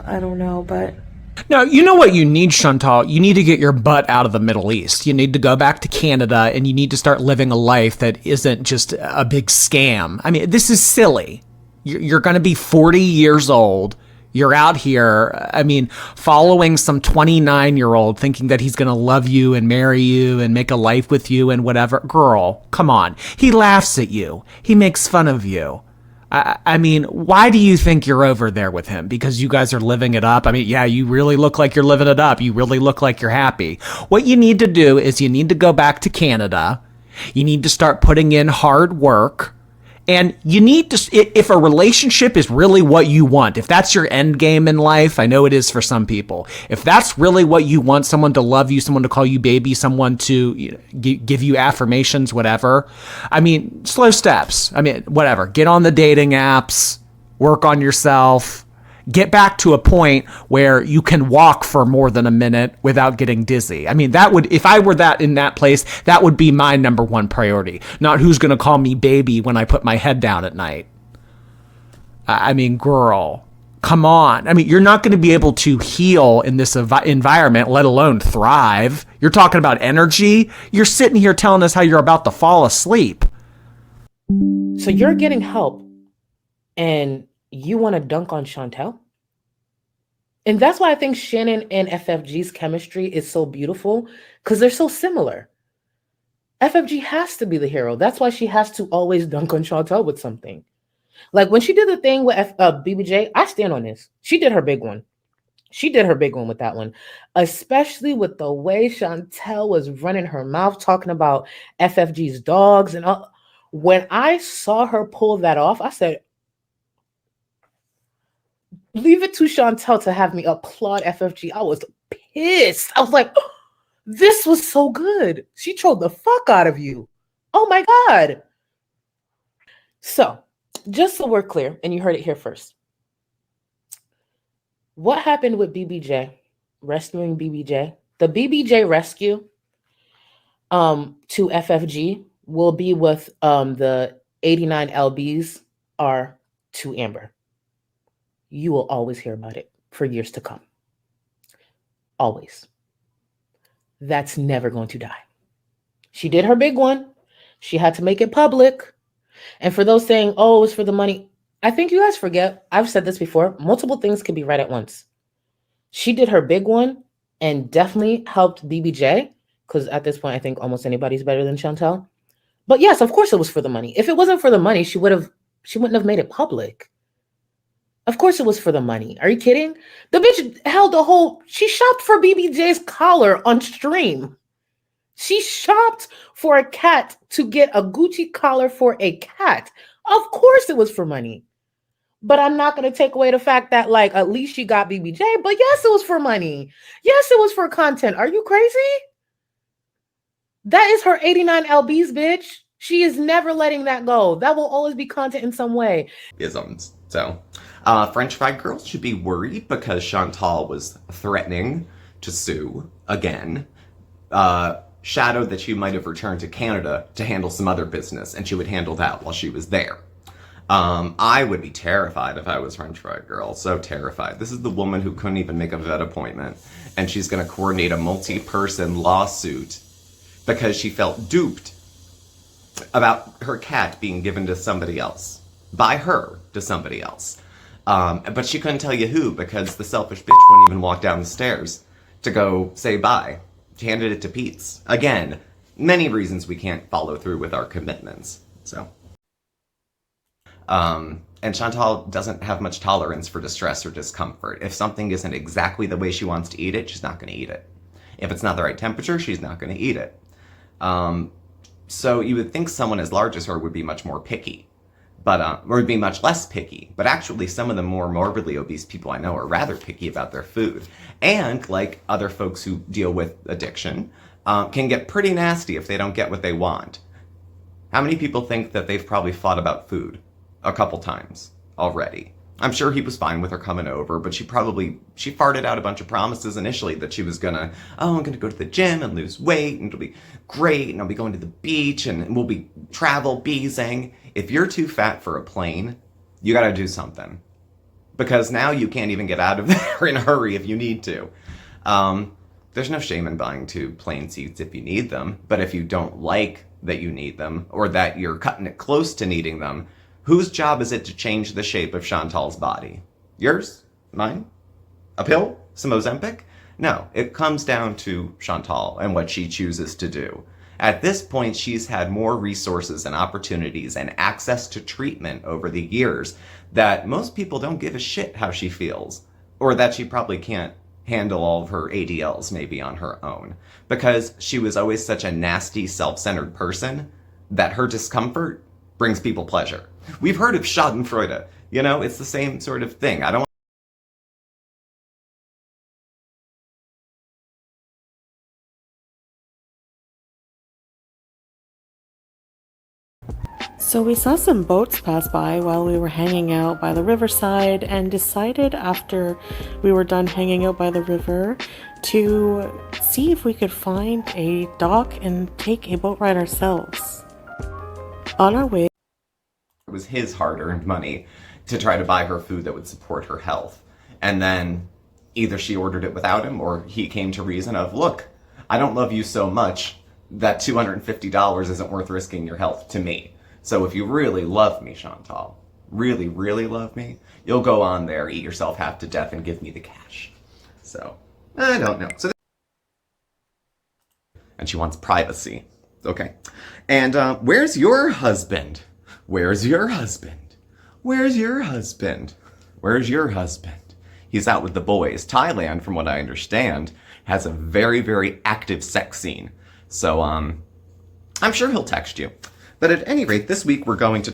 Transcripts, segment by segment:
I don't know, but No, you know what you need, Chantal? You need to get your butt out of the Middle East. You need to go back to Canada and you need to start living a life that isn't just a big scam. I mean, this is silly. You're going to be 40 years old. You're out here, I mean, following some 29-year-old thinking that he's going to love you and marry you and make a life with you and whatever. Girl, come on. He laughs at you. He makes fun of you. I mean, why do you think you're over there with him? Because you guys are living it up? I mean, yeah, you really look like you're living it up. You really look like you're happy. What you need to do is you need to go back to Canada. You need to start putting in hard work. And you need to, if a relationship is really what you want, if that's your end game in life, I know it is for some people. If that's really what you want, someone to love you, someone to call you baby, someone to give you affirmations, whatever. I mean, slow steps. I mean, whatever. Get on the dating apps, work on yourself, get back to a point where you can walk for more than a minute without getting dizzy. I mean, that would, if I were that in that place, that would be my number one priority. Not who's going to call me baby when I put my head down at night. I mean, girl, come on. I mean, you're not going to be able to heal in this environment, let alone thrive. You're talking about energy. You're sitting here telling us how you're about to fall asleep. So you're getting help and you want to dunk on Chantel? And that's why I think Shannon and FFG's chemistry is so beautiful, because they're so similar. FFG has to be the hero. That's why she has to always dunk on Chantel with something. Like when she did the thing with BBJ, I stand on this. She did her big one. She did her big one with that one, especially with the way Chantel was running her mouth talking about FFG's dogs and all. When I saw her pull that off, I said, leave it to Chantel to have me applaud FFG. I was pissed. I was like, oh, this was so good. She trolled the fuck out of you. Oh my God. So, just so we're clear, and you heard it here first. What happened with BBJ, rescuing BBJ? The BBJ rescue to FFG will be with the 89 LBs are to Amber. You will always hear about it for years to come. Always. That's never going to die. She did her big one. She had to make it public. And for those saying, oh, it's for the money, I think you guys forget, I've said this before, multiple things can be right at once. She did her big one and definitely helped BBJ, because at this point, I think almost anybody's better than Chantel. But yes, of course it was for the money. If it wasn't for the money, she wouldn't have made it public. Of course it was for the money. Are you kidding? The bitch held a whole, she shopped for BBJ's collar on stream. She shopped for a cat to get a Gucci collar for a cat. Of course it was for money. But I'm not going to take away the fact that, like, at least she got BBJ. But yes, it was for money. Yes, it was for content. Are you crazy? That is her 89 LBs, bitch. She is never letting that go. That will always be content in some way. Isms. So, French Fried Girls should be worried because Chantal was threatening to sue again. Shadowed that she might have returned to Canada to handle some other business, and she would handle that while she was there. I would be terrified if I was French Fried Girl. So terrified. This is the woman who couldn't even make a vet appointment, and she's going to coordinate a multi-person lawsuit because she felt duped about her cat being given to somebody else. By her to somebody else. But she couldn't tell you who because the selfish bitch wouldn't even walk down the stairs to go say bye. She handed it to Pete's. Again, many reasons we can't follow through with our commitments. So, and Chantal doesn't have much tolerance for distress or discomfort. If something isn't exactly the way she wants to eat it, she's not going to eat it. If it's not the right temperature, she's not going to eat it. So you would think someone as large as her would be much more picky. But, or would be much less picky. But actually, some of the more morbidly obese people I know are rather picky about their food. And, like other folks who deal with addiction, can get pretty nasty if they don't get what they want. How many people think that they've probably fought about food a couple times already? I'm sure he was fine with her coming over, but she farted out a bunch of promises initially that she was gonna, oh, I'm gonna go to the gym and lose weight, and it'll be great, and I'll be going to the beach, and we'll be travel beezing. If you're too fat for a plane, you gotta do something. because now you can't even get out of there in a hurry if you need to. There's no shame in buying 2 plane seats if you need them, but if you don't like that you need them, or that you're cutting it close to needing them, whose job is it to change the shape of Chantal's body? Yours? Mine? A pill? Some Ozempic? No, it comes down to Chantal and what she chooses to do. At this point, she's had more resources and opportunities and access to treatment over the years that most people don't give a shit how she feels, or that she probably can't handle all of her ADLs maybe on her own, because she was always such a nasty, self-centered person that her discomfort brings people pleasure. We've heard of Schadenfreude. You know, it's the same sort of thing. I don't. So we saw some boats pass by while we were hanging out by the riverside and decided after we were done hanging out by the river to see if we could find a dock and take a boat ride ourselves. On our way, It was his hard-earned money to try to buy her food that would support her health. And then either she ordered it without him, or he came to reason of, look, I don't love you so much that $250 isn't worth risking your health to me. So if you really love me, Chantal, really, really love me, you'll go on there, eat yourself half to death, and give me the cash. So, I don't know. And she wants privacy. Okay. And where's your husband? Where's your husband? Where's your husband? Where's your husband? He's out with the boys. Thailand, from what I understand, has a very, very active sex scene. So, I'm sure he'll text you. But at any rate, this week we're going to...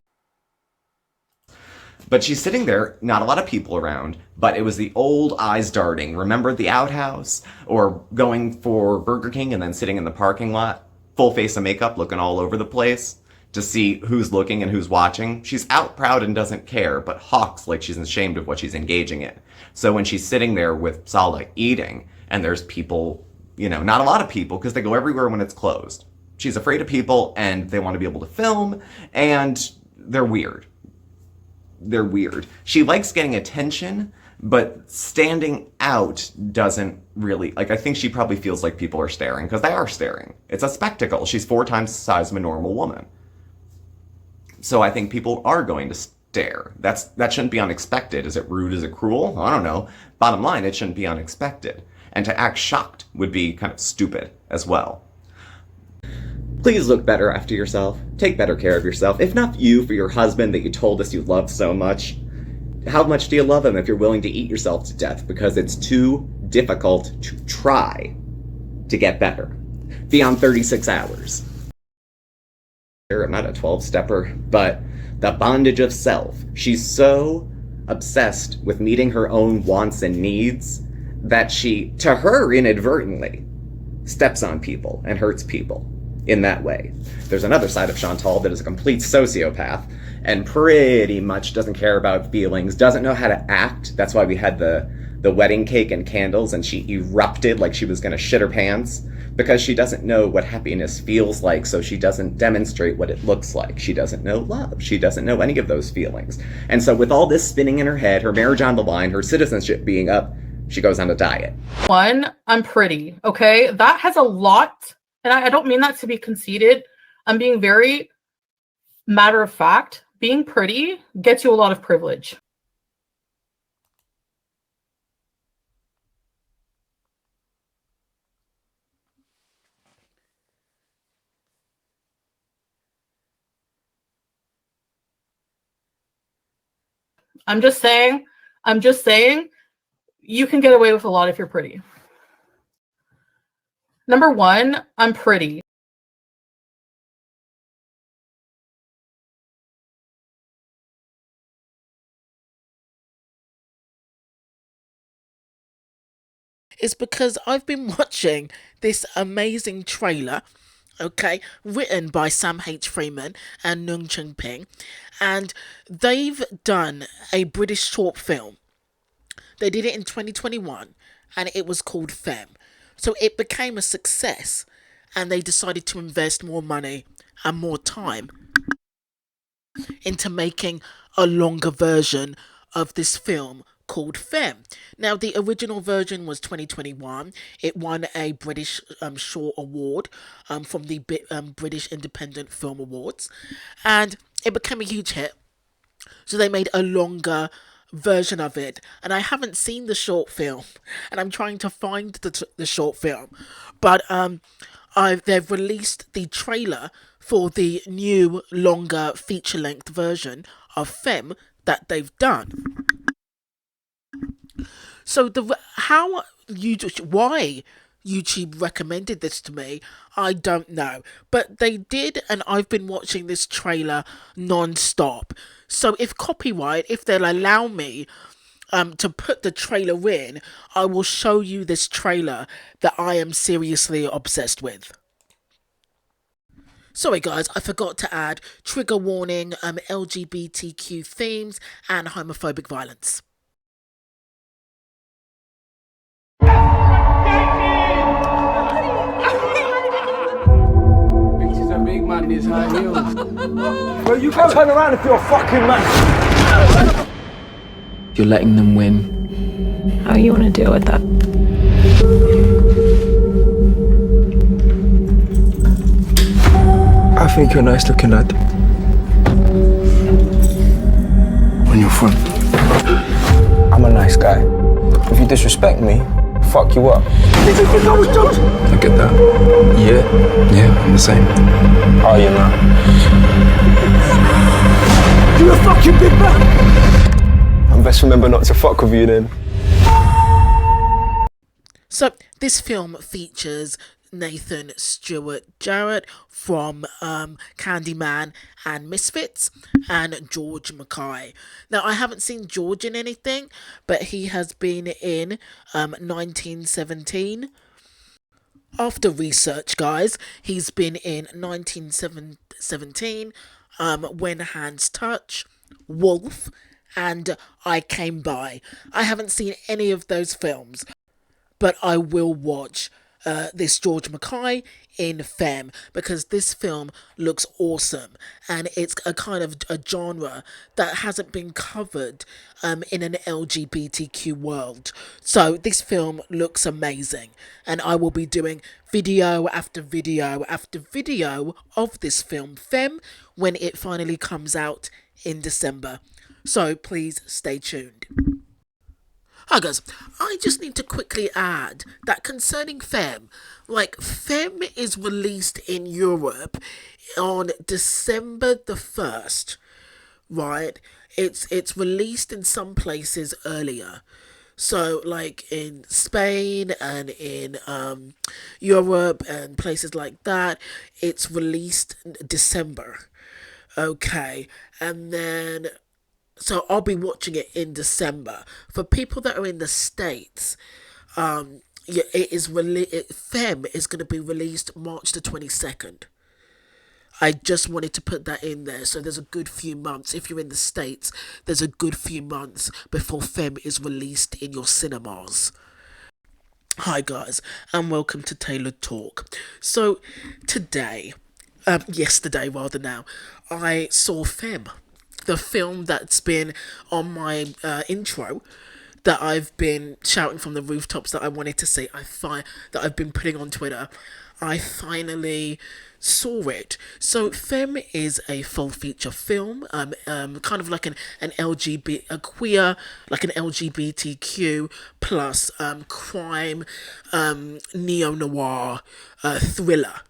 But she's sitting there, not a lot of people around, but it was the old eyes darting. Remember the outhouse? Or going for Burger King and then sitting in the parking lot, full face of makeup, looking all over the place to see who's looking and who's watching. She's out proud and doesn't care, but hawks like she's ashamed of what she's engaging in. So when she's sitting there with Sala eating, and there's people, you know, not a lot of people, because they go everywhere when it's closed. She's afraid of people, and they want to be able to film, and they're weird. They're weird. She likes getting attention, but standing out doesn't really... Like, I think she probably feels like people are staring, because they are staring. It's a spectacle. She's 4 times the size of a normal woman. So I think people are going to stare. That shouldn't be unexpected. Is it rude? Is it cruel? I don't know. Bottom line, it shouldn't be unexpected. And to act shocked would be kind of stupid as well. Please look better after yourself. Take better care of yourself. If not you, for your husband that you told us you loved so much. How much do you love him if you're willing to eat yourself to death because it's too difficult to try to get better? Beyond 36 hours. I'm not a 12-stepper, but the bondage of self. She's so obsessed with meeting her own wants and needs that she, to her inadvertently, steps on people and hurts people in that way. There's another side of Chantal that is a complete sociopath and pretty much doesn't care about feelings, doesn't know how to act. That's why we had the wedding cake and candles and she erupted like she was going to shit her pants, because she doesn't know what happiness feels like, so she doesn't demonstrate what it looks like. She doesn't know love. She doesn't know any of those feelings. And so with all this spinning in her head, her marriage on the line, her citizenship being up, she goes on a diet. One, I'm pretty, okay? That has a lot, and I don't mean that to be conceited. I'm being very matter of fact. Being pretty gets you a lot of privilege. I'm just saying, you can get away with a lot if you're pretty. Number one, I'm pretty. Is because I've been watching this amazing trailer, okay, written by Sam H. Freeman and Nung Chung Ping, and they've done a British short film. They did it in 2021, and it was called Femme. So it became a success, and they decided to invest more money and more time into making a longer version of this film called Femme. Now, the original version was 2021. It won a British Short Award from the British Independent Film Awards, and it became a huge hit. So they made a longer version of it, and I haven't seen the short film, and I'm trying to find the short film, but they've released the trailer for the new longer feature length version of Femme that they've done. So why YouTube recommended this to me, I don't know, but they did, and I've been watching this trailer non-stop. So if they'll allow me to put the trailer in, I will show you this trailer that I am seriously obsessed with. Sorry guys, I forgot to add trigger warning, LGBTQ themes and homophobic violence. Bitches are big man in his high heels. Well, you can turn around if you're a fucking man. You're letting them win. How you want to deal with that? I think you're a nice looking lad. On your front. I'm a nice guy. If you disrespect me, fuck you up. I get that. Yeah, I'm the same. Oh, you know. You're a fucking big man. I best remember not to fuck with you then. So this film features Nathan Stewart-Jarrett from Candyman and Misfits, and George Mackay. Now, I haven't seen George in anything, but he has been in 1917. After research, guys, he's been in 1917, When Hands Touch, Wolf, and I Came By. I haven't seen any of those films, but I will watch this George Mackay in Femme, because this film looks awesome, and it's a kind of a genre that hasn't been covered in an LGBTQ world. So this film looks amazing, and I will be doing video after video after video of this film Femme when it finally comes out in December. So please stay tuned. Hi guys, I just need to quickly add that concerning Femme, Femme is released in Europe on December the 1st, right? It's released in some places earlier. So, in Spain and in Europe and places like that, it's released in December. Okay, and then... So I'll be watching it in December. For people that are in the States, Femme is going to be released March the 22nd. I just wanted to put that in there. So there's a good few months. If you're in the States, there's a good few months before Femme is released in your cinemas. Hi guys, and welcome to Tailored Talk. So yesterday rather now, I saw Femme. The film that's been on my intro, that I've been shouting from the rooftops that I wanted to see, that I've been putting on Twitter. I finally saw it. So Femme is a full feature film, kind of like an LGBTQ plus crime neo-noir thriller,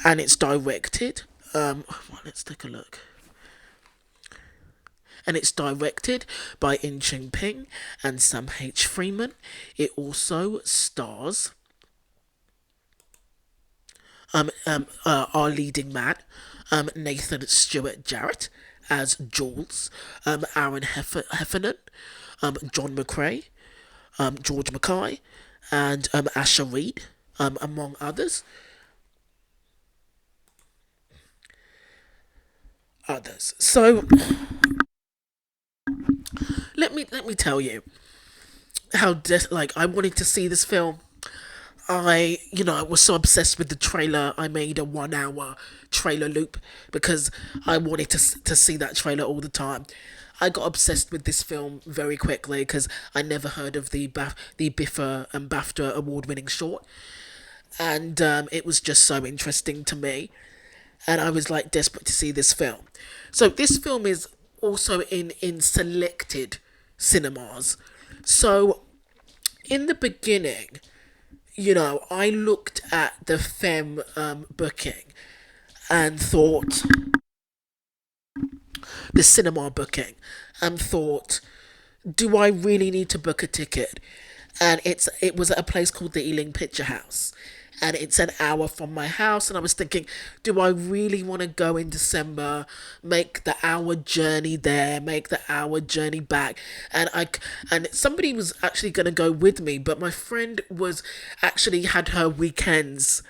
and it's directed. Let's take a look. And it's directed by Choon and Sam H. Freeman. It also stars our leading man, Nathan Stewart-Jarrett as Jules, Aaron Heffernan, John McCrea, George Mackay, and Asha Reid, among others. So let me tell you how I wanted to see this film. I was so obsessed with the trailer. I made a 1-hour trailer loop because I wanted to see that trailer all the time. I got obsessed with this film very quickly because I never heard of the BIFA and BAFTA award-winning short, and it was just so interesting to me, and I was like desperate to see this film. So this film is also in selected cinemas. So in the beginning, I looked at the Femme booking and thought, the cinema booking, and thought, do I really need to book a ticket? And it was at a place called the Ealing Picture House, and it's an hour from my house. And I was thinking, do I really want to go in December, make the hour journey there, make the hour journey back? And somebody was actually going to go with me, but my friend had her weekends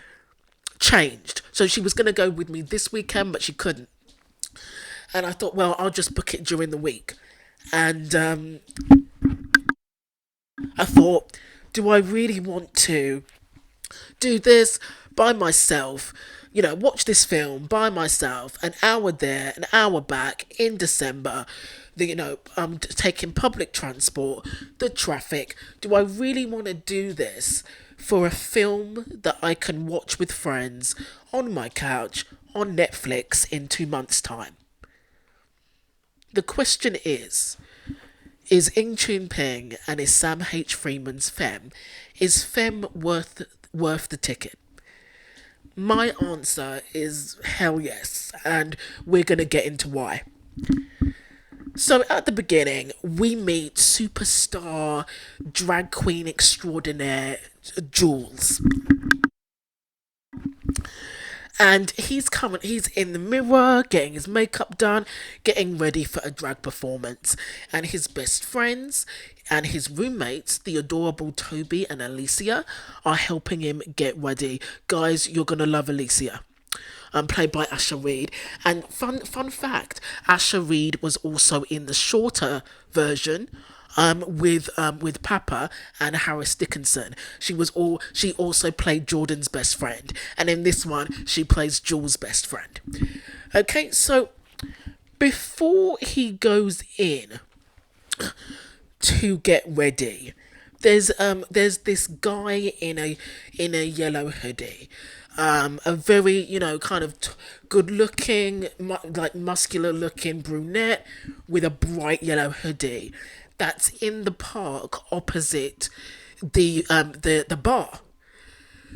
changed, so she was going to go with me this weekend, but she couldn't. And I thought, well, I'll just book it during the week. And I thought, do I really want to do this by myself? Watch this film by myself, an hour there, an hour back in December. I'm taking public transport, the traffic. Do I really want to do this for a film that I can watch with friends on my couch on Netflix in 2 months' time? The question is Choon Ping and is Sam H. Freeman's Femme, is Femme worth the ticket? My answer is hell yes, and we're going to get into why. So at the beginning, we meet superstar drag queen extraordinaire Jules. And he's in the mirror, getting his makeup done, getting ready for a drag performance. And his best friends and his roommates, the adorable Toby and Alicia, are helping him get ready. Guys, you're going to love Alicia. Played by Asha Reid. And fun fact, Asha Reid was also in the shorter version with Papa and Harris Dickinson. She also played Jordan's best friend, and in this one she plays Jules' best friend. Okay, so before he goes in to get ready, there's this guy in a yellow hoodie. A very, kind of good looking, like muscular looking brunette with a bright yellow hoodie that's in the park opposite the bar.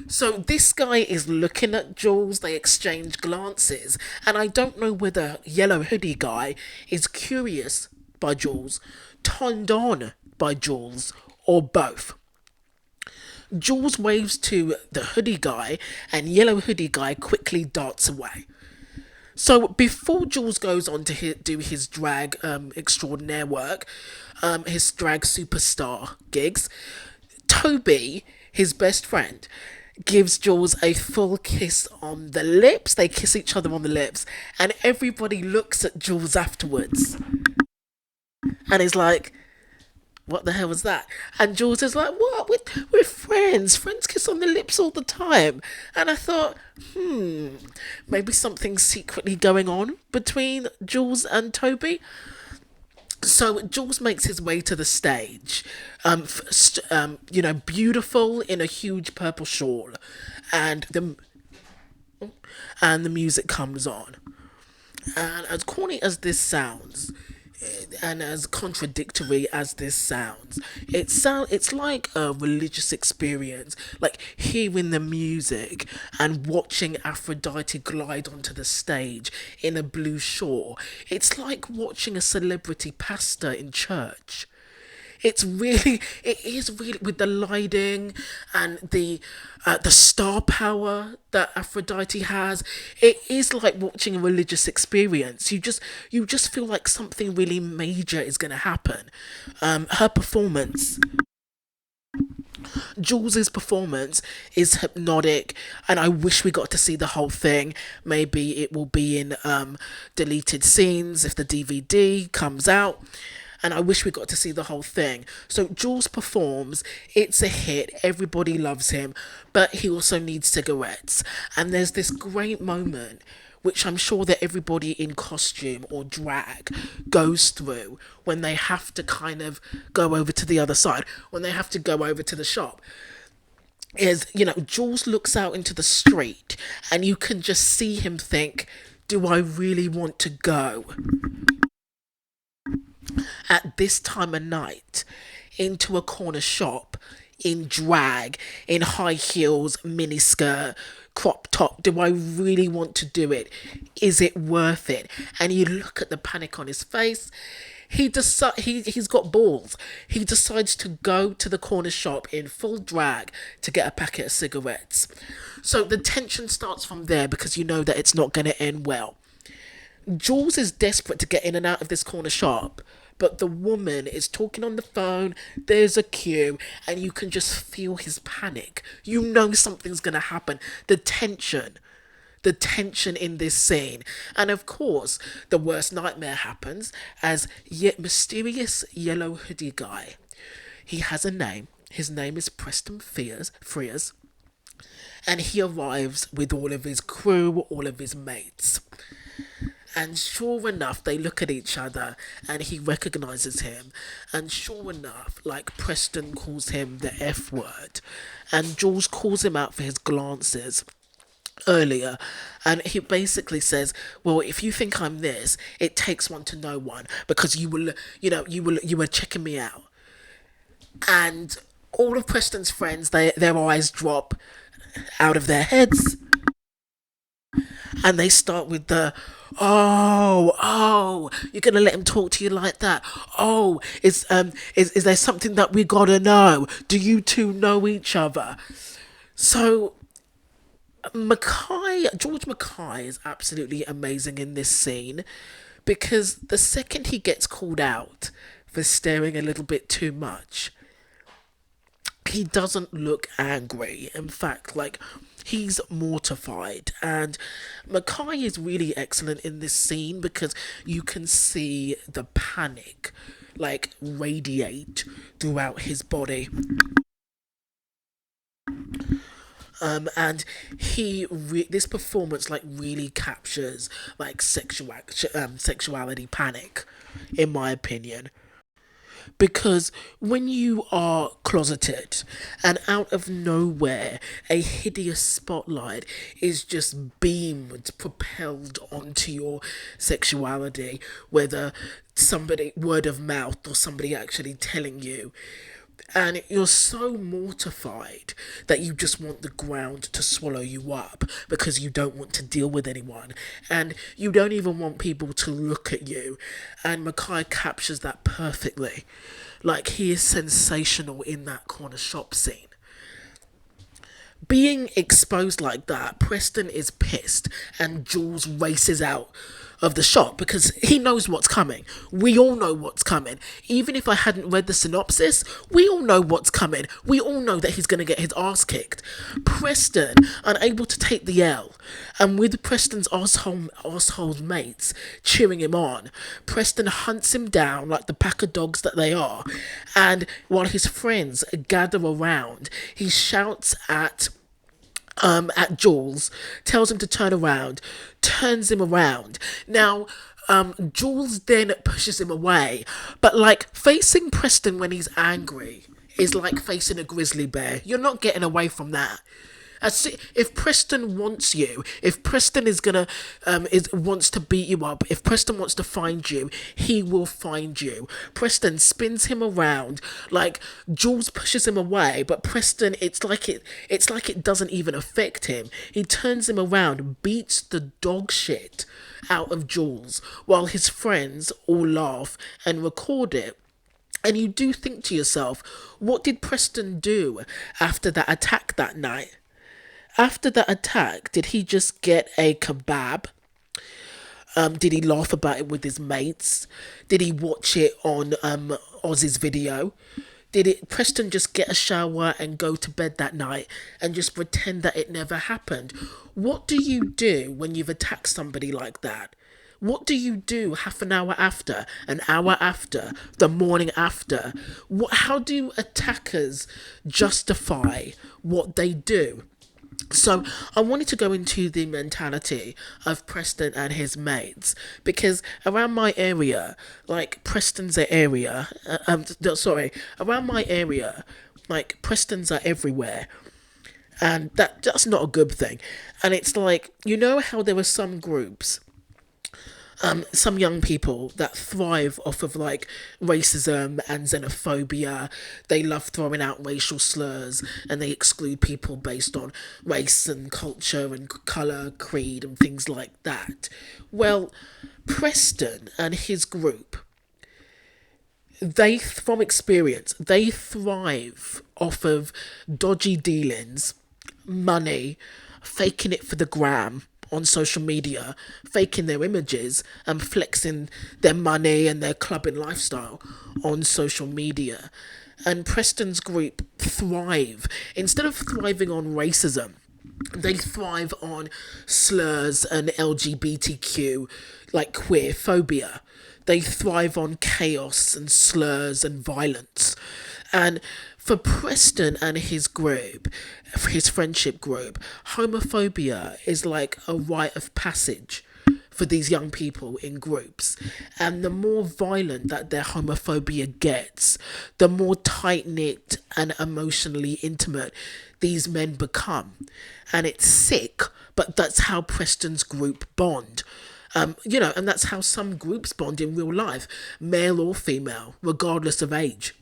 So this guy is looking at Jules, they exchange glances, and I don't know whether yellow hoodie guy is curious by Jules, turned on by Jules, or both. Jules waves to the hoodie guy, and yellow hoodie guy quickly darts away. So before Jules goes on to do his drag extraordinaire work, his drag superstar gigs, Toby, his best friend, gives Jules a full kiss on the lips. They kiss each other on the lips, and everybody looks at Jules afterwards and is like, what the hell was that? And Jules is like, what? We're friends. Friends kiss on the lips all the time. And I thought, maybe something's secretly going on between Jules and Toby. So Jules makes his way to the stage, beautiful in a huge purple shawl, and the music comes on. And as corny as this sounds, and as contradictory as this sounds, it's like a religious experience, like hearing the music and watching Aphrodite glide onto the stage in a blue shawl. It's like watching a celebrity pastor in church. It is really with the lighting and the star power that Aphrodite has. It is like watching a religious experience. You just feel like something really major is going to happen. Her performance, Jules's performance, is hypnotic, and I wish we got to see the whole thing. Maybe it will be in deleted scenes if the DVD comes out. And I wish we got to see the whole thing. So Jules performs, it's a hit, everybody loves him, but he also needs cigarettes. And there's this great moment which I'm sure that everybody in costume or drag goes through when they have to kind of go over to the other side, when they have to go over to the shop, is, Jules looks out into the street and you can just see him think, do I really want to go at this time of night into a corner shop in drag, in high heels, miniskirt, crop top? Do I really want to do it? Is it worth it? And you look at the panic on his face. He's got balls. He decides to go to the corner shop in full drag to get a packet of cigarettes. So the tension starts from there, because you know that it's not going to end well. Jules is desperate to get in and out of this corner shop, but the woman is talking on the phone, there's a queue, and you can just feel his panic. You know something's going to happen. The tension in this scene. And of course, the worst nightmare happens, as yet mysterious yellow hoodie guy. He has a name. His name is Preston Frears. And he arrives with all of his crew, all of his mates. And sure enough, they look at each other and he recognises him. And sure enough, like, Preston calls him the F word. And Jules calls him out for his glances earlier, and he basically says, well, if you think I'm this, it takes one to know one, because you were checking me out. And all of Preston's friends, their eyes drop out of their heads, and they start with the, oh, you're gonna let him talk to you like that? Oh, is there something that we gotta know? Do you two know each other? So George Mackay is absolutely amazing in this scene, because the second he gets called out for staring a little bit too much, he doesn't look angry. In fact, he's mortified. And Mackay is really excellent in this scene, because you can see the panic radiate throughout his body. And this performance really captures sexuality panic, in my opinion. Because when you are closeted and out of nowhere a hideous spotlight is just beamed, propelled onto your sexuality, whether somebody, word of mouth, or somebody actually telling you, and you're so mortified that you just want the ground to swallow you up, because you don't want to deal with anyone, and you don't even want people to look at you. And Mackay captures that perfectly. He is sensational in that corner shop scene. Being exposed like that, Preston is pissed, and Jules races out of the shop because he knows what's coming. We all know what's coming. Even if I hadn't read the synopsis, we all know what's coming. We all know that he's going to get his ass kicked. Preston, unable to take the L, and with Preston's arsehole mates cheering him on, Preston hunts him down like the pack of dogs that they are, and while his friends gather around, he shouts at Jules, tells him to turn around, turns him around. Now, Jules then pushes him away, but facing Preston when he's angry is like facing a grizzly bear. You're not getting away from that. If Preston wants you, if Preston wants to beat you up, if Preston wants to find you, he will find you. Preston spins him around, Jules pushes him away, but Preston, it's like it doesn't even affect him. He turns him around, beats the dog shit out of Jules, while his friends all laugh and record it. And you do think to yourself, what did Preston do after that attack that night? After that attack, did he just get a kebab? Did he laugh about it with his mates? Did he watch it on Oz's video? Did Preston just get a shower and go to bed that night and just pretend that it never happened? What do you do when you've attacked somebody like that? What do you do half an hour after, an hour after, the morning after? How do attackers justify what they do? So I wanted to go into the mentality of Preston and his mates, because around my area, like Preston's area, around my area, like Prestons are everywhere, and that's not a good thing. And it's like, you know how there are some groups, some young people that thrive off of like racism and xenophobia. They love throwing out racial slurs, and they exclude people based on race and culture and colour, creed, and things like that. Well, Preston and his group, from experience, they thrive off of dodgy dealings, money, faking it for the gram on social media, faking their images and flexing their money and their clubbing lifestyle on social media. And Preston's group thrive, instead of thriving on racism, they thrive on slurs and LGBTQ, like queer phobia. They thrive on chaos and slurs and violence. And for Preston and his group, his friendship group, homophobia is like a rite of passage for these young people in groups. And the more violent that their homophobia gets, the more tight-knit and emotionally intimate these men become. And it's sick, but that's how Preston's group bond. And that's how some groups bond in real life, male or female, regardless of age.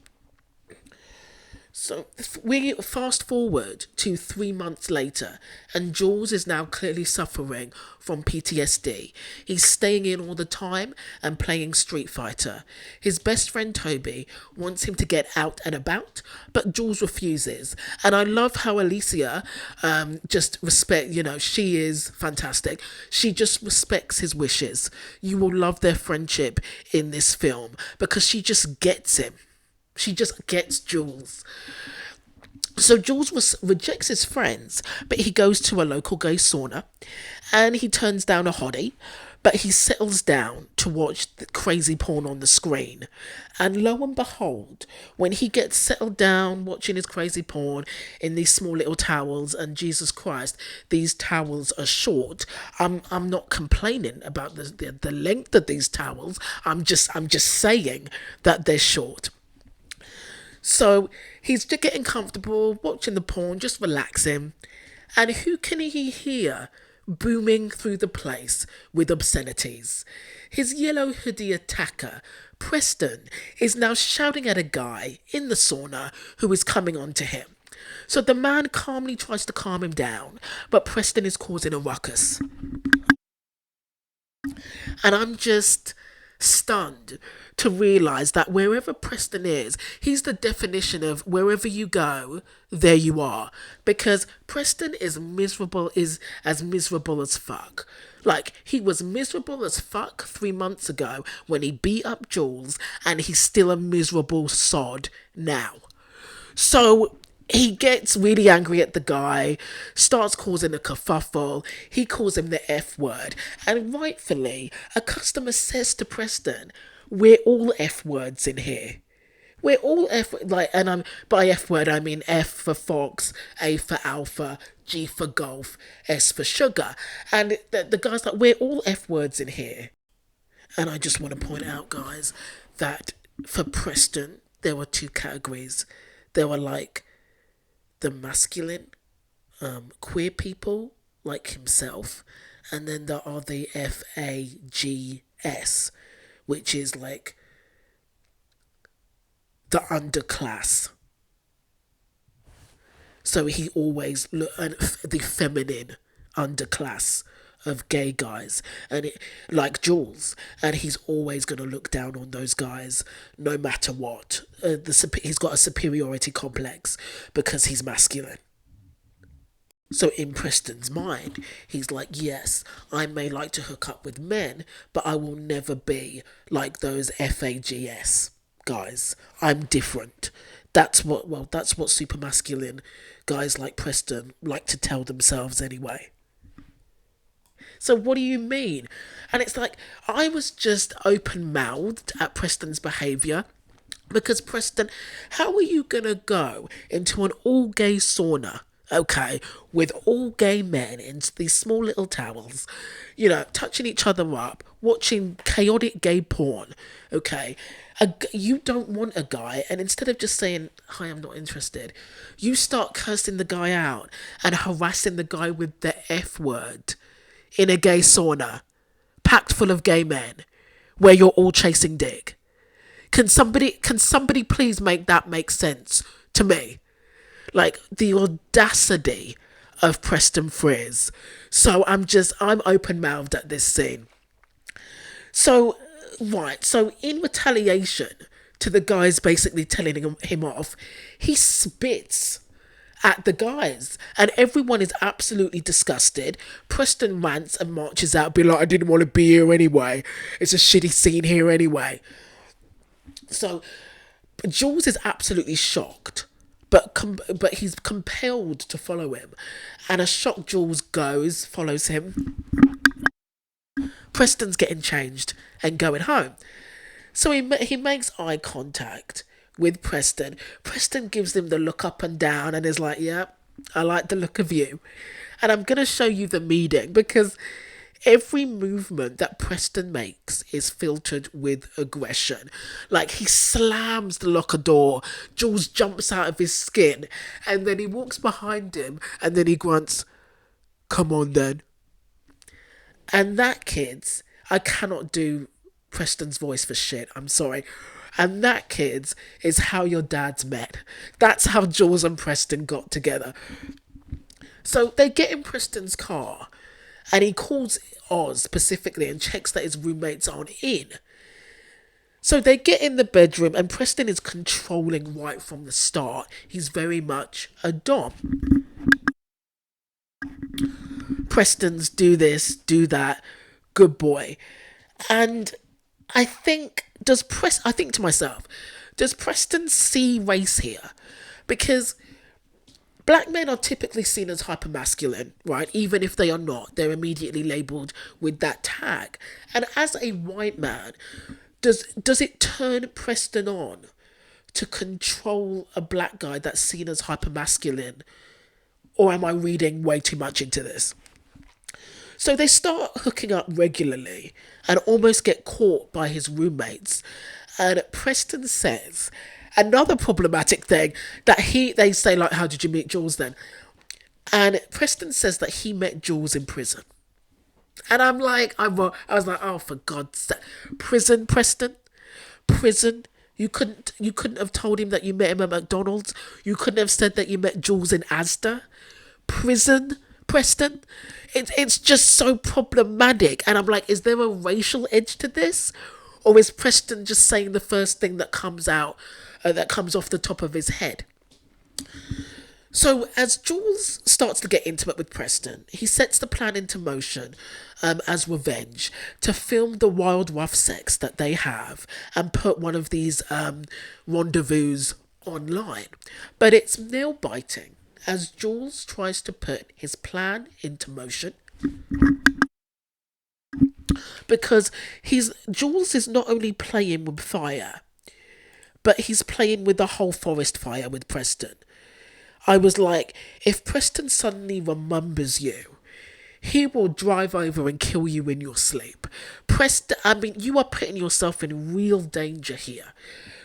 So we fast forward to 3 months later, and Jules is now clearly suffering from PTSD. He's staying in all the time and playing Street Fighter. His best friend Toby wants him to get out and about, but Jules refuses. And I love how Alicia she is fantastic. She just respects his wishes. You will love their friendship in this film because she just gets him. She just gets Jules. So Jules rejects his friends, but he goes to a local gay sauna and he turns down a hottie, but he settles down to watch the crazy porn on the screen. And lo and behold, when he gets settled down watching his crazy porn in these small little towels, and Jesus Christ, these towels are short. I'm not complaining about the length of these towels. I'm just saying that they're short. So he's just getting comfortable, watching the porn, just relaxing. And who can he hear booming through the place with obscenities? His yellow hoodie attacker, Preston, is now shouting at a guy in the sauna who is coming on to him. So the man calmly tries to calm him down, but Preston is causing a ruckus. And I'm just stunned to realise that wherever Preston is, he's the definition of wherever you go, there you are. Because Preston is as miserable as fuck. Like, he was miserable as fuck 3 months ago when he beat up Jules, and he's still a miserable sod now. So he gets really angry at the guy, starts causing a kerfuffle. He calls him the F word. And rightfully, a customer says to Preston, "We're all F words in here. We're all by F word, I mean F for Fox, A for Alpha, G for Golf, S for Sugar." And the guy's like, "We're all F words in here." And I just want to point out, guys, that for Preston, there were 2 categories. There were like the masculine, queer people like himself, and then there are the FAGS, which is like the underclass. So he always the feminine underclass of gay guys, and like Jules, and he's always going to look down on those guys no matter what. He's got a superiority complex because he's masculine. So in Preston's mind, he's like, yes, I may like to hook up with men, but I will never be like those FAGS guys. I'm different. That's what super masculine guys like Preston like to tell themselves anyway. So what do you mean? And it's like, I was just open-mouthed at Preston's behaviour, because Preston, how are you going to go into an all-gay sauna, okay, with all gay men in these small little towels, you know, touching each other up, watching chaotic gay porn, okay? You don't want a guy, and instead of just saying, hi, I'm not interested, you start cursing the guy out and harassing the guy with the F word in a gay sauna, packed full of gay men, where you're all chasing dick. Can somebody please make that make sense to me? Like, the audacity of Preston Frears. So I'm open-mouthed at this scene. So, right, so in retaliation to the guys basically telling him off, he spits at the guys, and everyone is absolutely disgusted. Preston rants and marches out, be like, I didn't want to be here anyway. It's a shitty scene here anyway. So Jules is absolutely shocked, but he's compelled to follow him, and a shocked Jules follows him. Preston's getting changed and going home, so he makes eye contact with Preston. Preston gives him the look up and down and is like, yeah, I like the look of you, and I'm gonna show you the meeting, because every movement that Preston makes is filtered with aggression. Like, he slams the locker door, Jules jumps out of his skin, and then he walks behind him, and then he grunts, come on then. And that, kids, I cannot do Preston's voice for shit, I'm sorry. And that, kids, is how your dads met. That's how Jules and Preston got together. So they get in Preston's car, and he calls Oz specifically and checks that his roommates aren't in. So they get in the bedroom, and Preston is controlling right from the start. He's very much a dom. Preston's do this, do that, good boy. And I think to myself, does Preston see race here? Because black men are typically seen as hypermasculine, right? Even if they are not, they're immediately labelled with that tag. And as a white man, does it turn Preston on to control a black guy that's seen as hypermasculine? Or am I reading way too much into this? So they start hooking up regularly and almost get caught by his roommates. And Preston says another problematic thing that they say, like, how did you meet Jules then? And Preston says that he met Jules in prison. And I'm like, I was like, oh, for God's sake. Prison, Preston? Prison? You couldn't have told him that you met him at McDonald's? You couldn't have said that you met Jules in Asda? Prison, Preston? It's just so problematic. And I'm like, is there a racial edge to this? Or is Preston just saying the first thing that comes out, that comes off the top of his head? So as Jules starts to get intimate with Preston, he sets the plan into motion as revenge to film the wild rough sex that they have and put one of these rendezvous online. But it's nail-biting as Jules tries to put his plan into motion, because Jules is not only playing with fire, but he's playing with the whole forest fire with Preston. I was like, if Preston suddenly remembers you, he will drive over and kill you in your sleep. Preston, I mean, you are putting yourself in real danger here.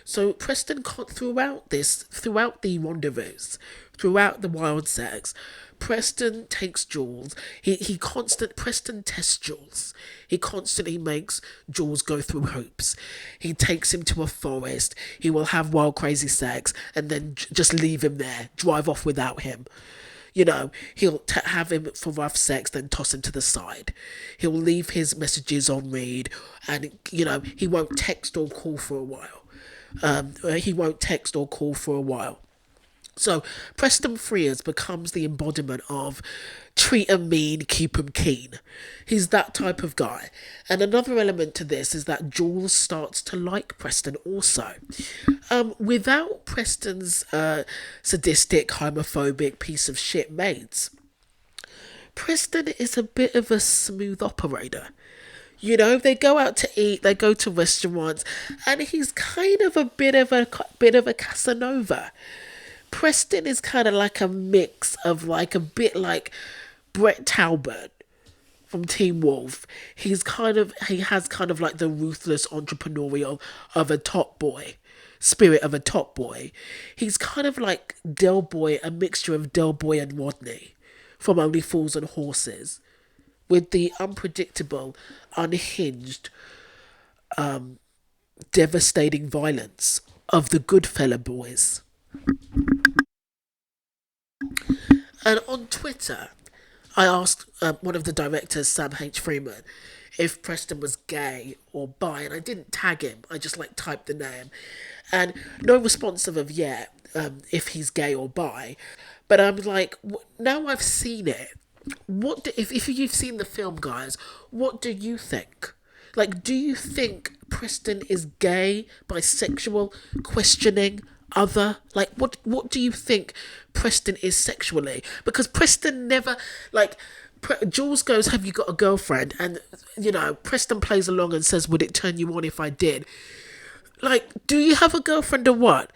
So Preston, throughout the rendezvous, throughout the wild sex, Preston takes Jules. Preston tests Jules. He constantly makes Jules go through hoops. He takes him to a forest. He will have wild, crazy sex and then just leave him there, drive off without him. You know, he'll have him for rough sex, then toss him to the side. He'll leave his messages on read, and, you know, he won't text or call for a while. So Preston Frears becomes the embodiment of treat 'em mean, keep 'em keen. He's that type of guy. And another element to this is that Jules starts to like Preston also. Without Preston's sadistic, homophobic piece of shit mates, Preston is a bit of a smooth operator. You know, they go out to eat, they go to restaurants, and he's kind of a bit of a Casanova. Preston is kind of like a mix of like a bit like Brett Talbot from Teen Wolf. He has kind of like the ruthless entrepreneurial of a top boy, spirit of a top boy. He's kind of like Del Boy, a mixture of Del Boy and Rodney from Only Fools and Horses, with the unpredictable, unhinged, devastating violence of the Goodfella boys. And on Twitter, I asked one of the directors, Sam H. Freeman, if Preston was gay or bi, and I didn't tag him. I just like typed the name, and no response of yet if he's gay or bi. But I'm like, now I've seen it. If you've seen the film, guys? What do you think? Like, do you think Preston is gay, bisexual, questioning, other? Like, what do you think Preston is sexually? Because Preston never, like, Jules goes, "Have you got a girlfriend?" And, you know, Preston plays along and says, "Would it turn you on if I did?" Like, do you have a girlfriend or what?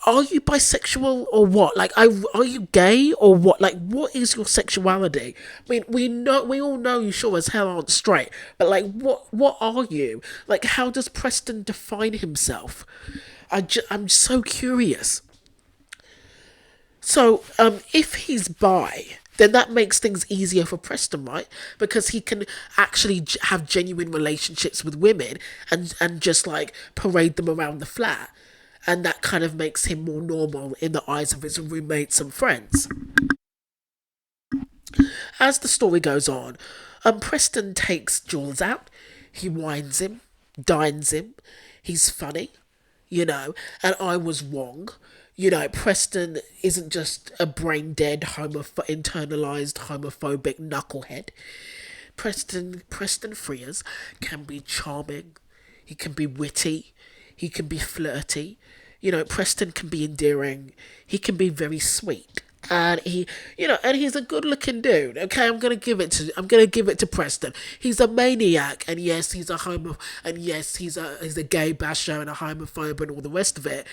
Are you bisexual or what? Like, are you gay or what? Like, what is your sexuality? I mean, we all know you sure as hell aren't straight, but like, what are you? Like, how does Preston define himself? I'm so curious. So, if he's bi, then that makes things easier for Preston, right? Because he can actually have genuine relationships with women and just like parade them around the flat. And that kind of makes him more normal in the eyes of his roommates and friends. As the story goes on, Preston takes Jules out. He wines him, dines him. He's funny, you know, and I was wrong. You know, Preston isn't just a brain-dead, internalized, homophobic knucklehead. Preston Frears can be charming. He can be witty. He can be flirty. You know, Preston can be endearing. He can be very sweet. And he's a good-looking dude. Okay, I'm gonna give it to Preston. He's a maniac, and yes, he's a homo, and yes, he's a gay basher and a homophobe and all the rest of it.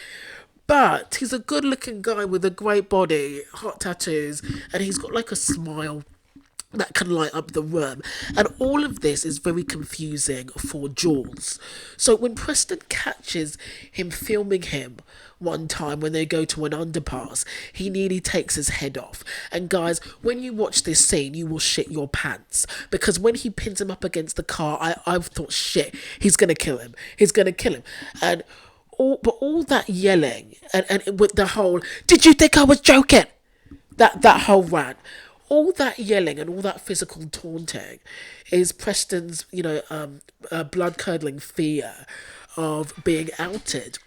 But he's a good-looking guy with a great body, hot tattoos, and he's got like a smile that can light up the room. And all of this is very confusing for Jules. So when Preston catches him filming him one time when they go to an underpass, he nearly takes his head off. And guys, when you watch this scene, you will shit your pants. Because when he pins him up against the car, I've thought, shit, he's going to kill him. He's going to kill him. And all that yelling and with the whole, "Did you think I was joking?" That whole rant. All that yelling and all that physical taunting is Preston's, blood-curdling fear of being outed.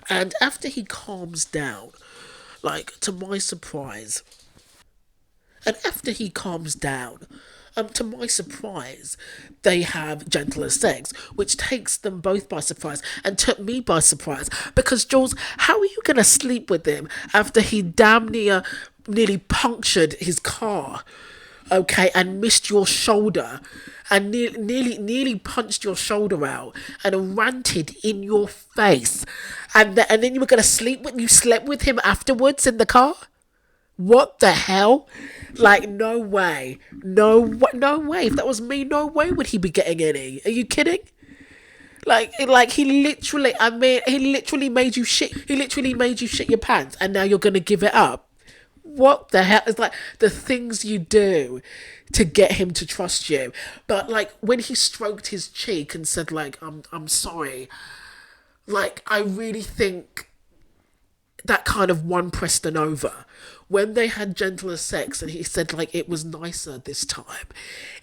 And after he calms down, like, to my surprise, they have gentler sex, which takes them both by surprise and took me by surprise. Because, Jules, how are you going to sleep with him after he damn nearly punctured his car, okay, and missed your shoulder, and nearly punched your shoulder out, and ranted in your face, and then you were gonna slept with him afterwards in the car? What the hell? Like, no way. If that was me, no way would he be getting any. Are you kidding? Like he literally made you shit. He literally made you shit your pants, and now you're gonna give it up. What the hell? It's like the things you do to get him to trust you. But like when he stroked his cheek and said like, I'm sorry. Like, I really think that kind of won Preston over. When they had gentler sex and he said like it was nicer this time,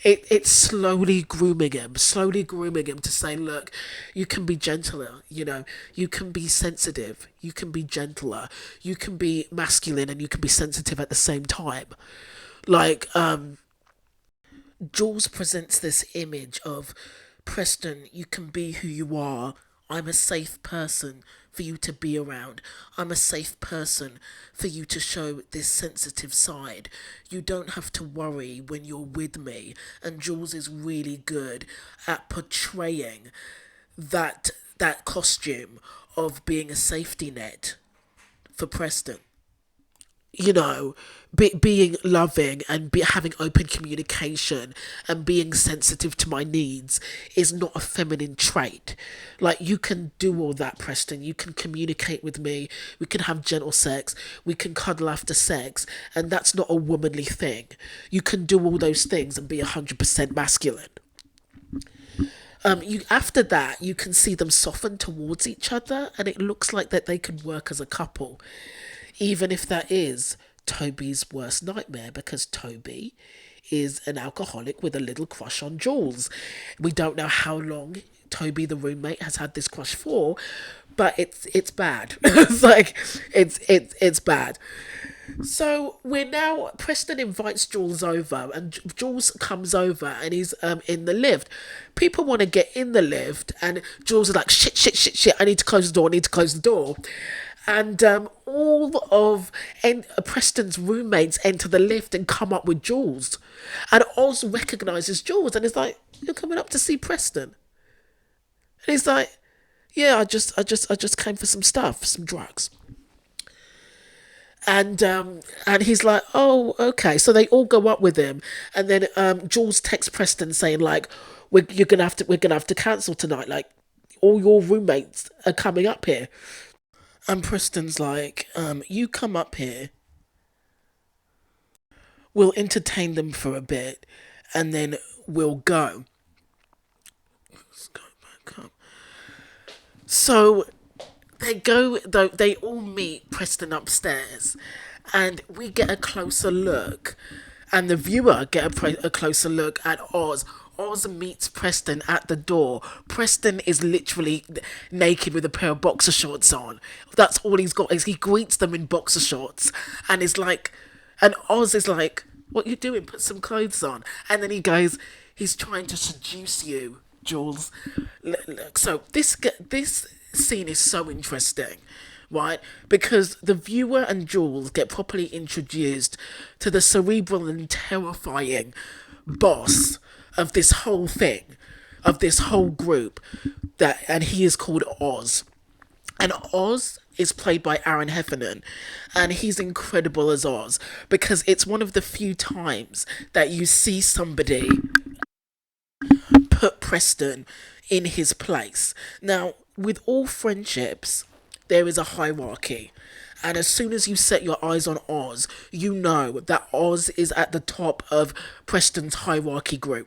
it's slowly grooming him to say, look, you can be gentler, you can be sensitive, you can be gentler, you can be masculine and you can be sensitive at the same time. Like, Jules presents this image of, Preston, you can be who you are. I'm a safe person for you to be around. I'm a safe person for you to show this sensitive side. You don't have to worry when you're with me. And Jules is really good at portraying that costume of being a safety net for Preston. you know, being loving and having open communication and being sensitive to my needs is not a feminine trait. Like, you can do all that, Preston. You can communicate with me. We can have gentle sex. We can cuddle after sex. And that's not a womanly thing. You can do all those things and be 100% masculine. After that, you can see them soften towards each other, and it looks like that they can work as a couple, even if that is Toby's worst nightmare, because Toby is an alcoholic with a little crush on Jules. We don't know how long Toby, the roommate, has had this crush for, but it's bad. It's like it's bad. So Preston invites Jules over, and Jules comes over, and he's in the lift. People want to get in the lift, and Jules is like, shit, I need to close the door. And all of Preston's roommates enter the lift and come up with Jules. And Oz recognises Jules and is like, "You're coming up to see Preston?" And he's like, "Yeah, I just came for some drugs." And he's like, "Oh, okay." So they all go up with him, and then Jules texts Preston saying like, we're gonna have to cancel tonight. Like, all your roommates are coming up here. And Preston's like, "You come up here. We'll entertain them for a bit, and then we'll go." Let's go back up. So they all meet Preston upstairs, and we get a closer look, and the viewer get a closer look at Oz. Oz meets Preston at the door. Preston is literally naked with a pair of boxer shorts on. That's all he's got. Is he greets them in boxer shorts, and Oz is like, "What you doing? Put some clothes on." And then he goes, "He's trying to seduce you, Jules." Look, so this scene is so interesting, right? Because the viewer and Jules get properly introduced to the cerebral and terrifying boss of this whole thing, of this whole group, and he is called Oz. And Oz is played by Aaron Heffernan, and he's incredible as Oz, because it's one of the few times that you see somebody put Preston in his place. Now, with all friendships, there is a hierarchy. And as soon as you set your eyes on Oz, you know that Oz is at the top of Preston's hierarchy group.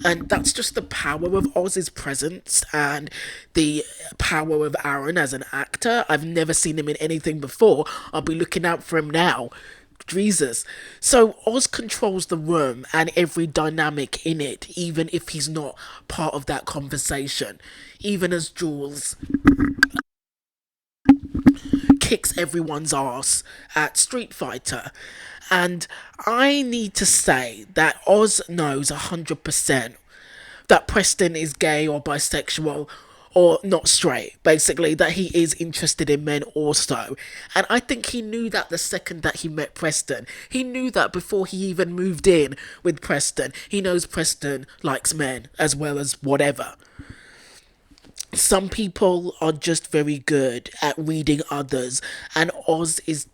And that's just the power of Oz's presence and the power of Aaron as an actor. I've never seen him in anything before. I'll be looking out for him now. Jesus. So Oz controls the room and every dynamic in it, even if he's not part of that conversation. Even as Jules kicks everyone's ass at Street Fighter. And I need to say that Oz knows 100% that Preston is gay or bisexual or not straight, basically, that he is interested in men also. And I think he knew that the second that he met Preston. He knew that before he even moved in with Preston. He knows Preston likes men as well as whatever. Some people are just very good at reading others, and it's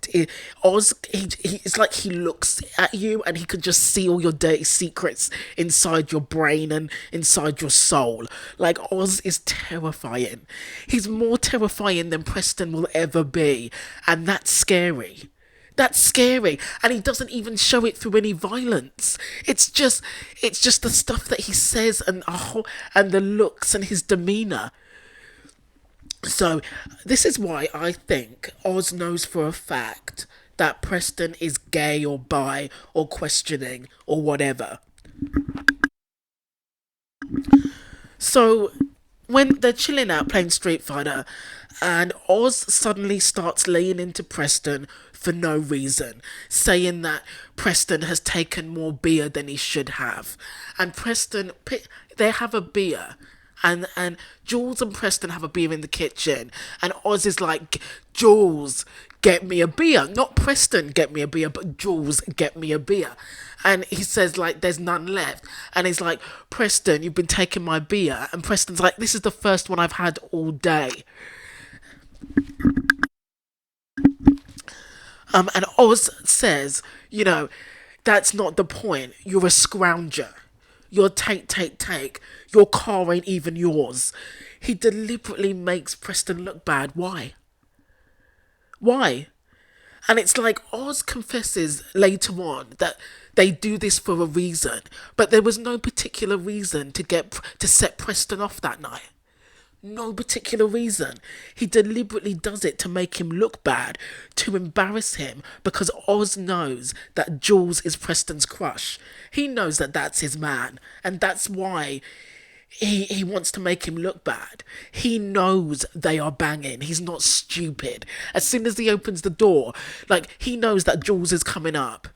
like he looks at you and he can just see all your dirty secrets inside your brain and inside your soul. Like, Oz is terrifying. He's more terrifying than Preston will ever be, and that's scary. That's scary, and he doesn't even show it through any violence. It's just the stuff that he says and the looks and his demeanor. So this is why I think Oz knows for a fact that Preston is gay or bi or questioning or whatever. So when they're chilling out playing Street Fighter, and Oz suddenly starts laying into Preston for no reason, saying that Preston has taken more beer than he should have. And they have a beer. And Jules and Preston have a beer in the kitchen, and Oz is like, "Jules, get me a beer." Not Preston, get me a beer, but Jules, get me a beer. And he says, like, "There's none left." And he's like, "Preston, you've been taking my beer." And Preston's like, "This is the first one I've had all day." And Oz says, that's not the point. You're a scrounger. You're take. Your car ain't even yours. He deliberately makes Preston look bad. Why? And it's like Oz confesses later on that they do this for a reason, but there was no particular reason to set Preston off that night. No particular reason. He deliberately does it to make him look bad, to embarrass him, because Oz knows that Jules is Preston's crush. He knows that that's his man, and that's why he wants to make him look bad. He knows they are banging. He's not stupid. As soon as he opens the door, he knows that Jules is coming up,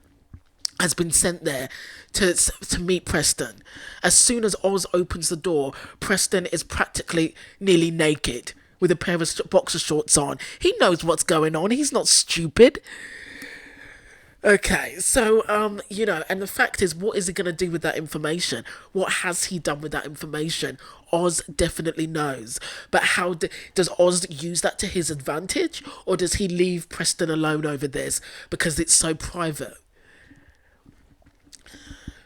has been sent there to meet Preston. As soon as Oz opens the door, Preston is practically nearly naked with a pair of boxer shorts on. He knows what's going on. He's not stupid. Okay, so, and the fact is, what is he going to do with that information? What has he done with that information? Oz definitely knows. But how does Oz use that to his advantage? Or does he leave Preston alone over this because it's so private?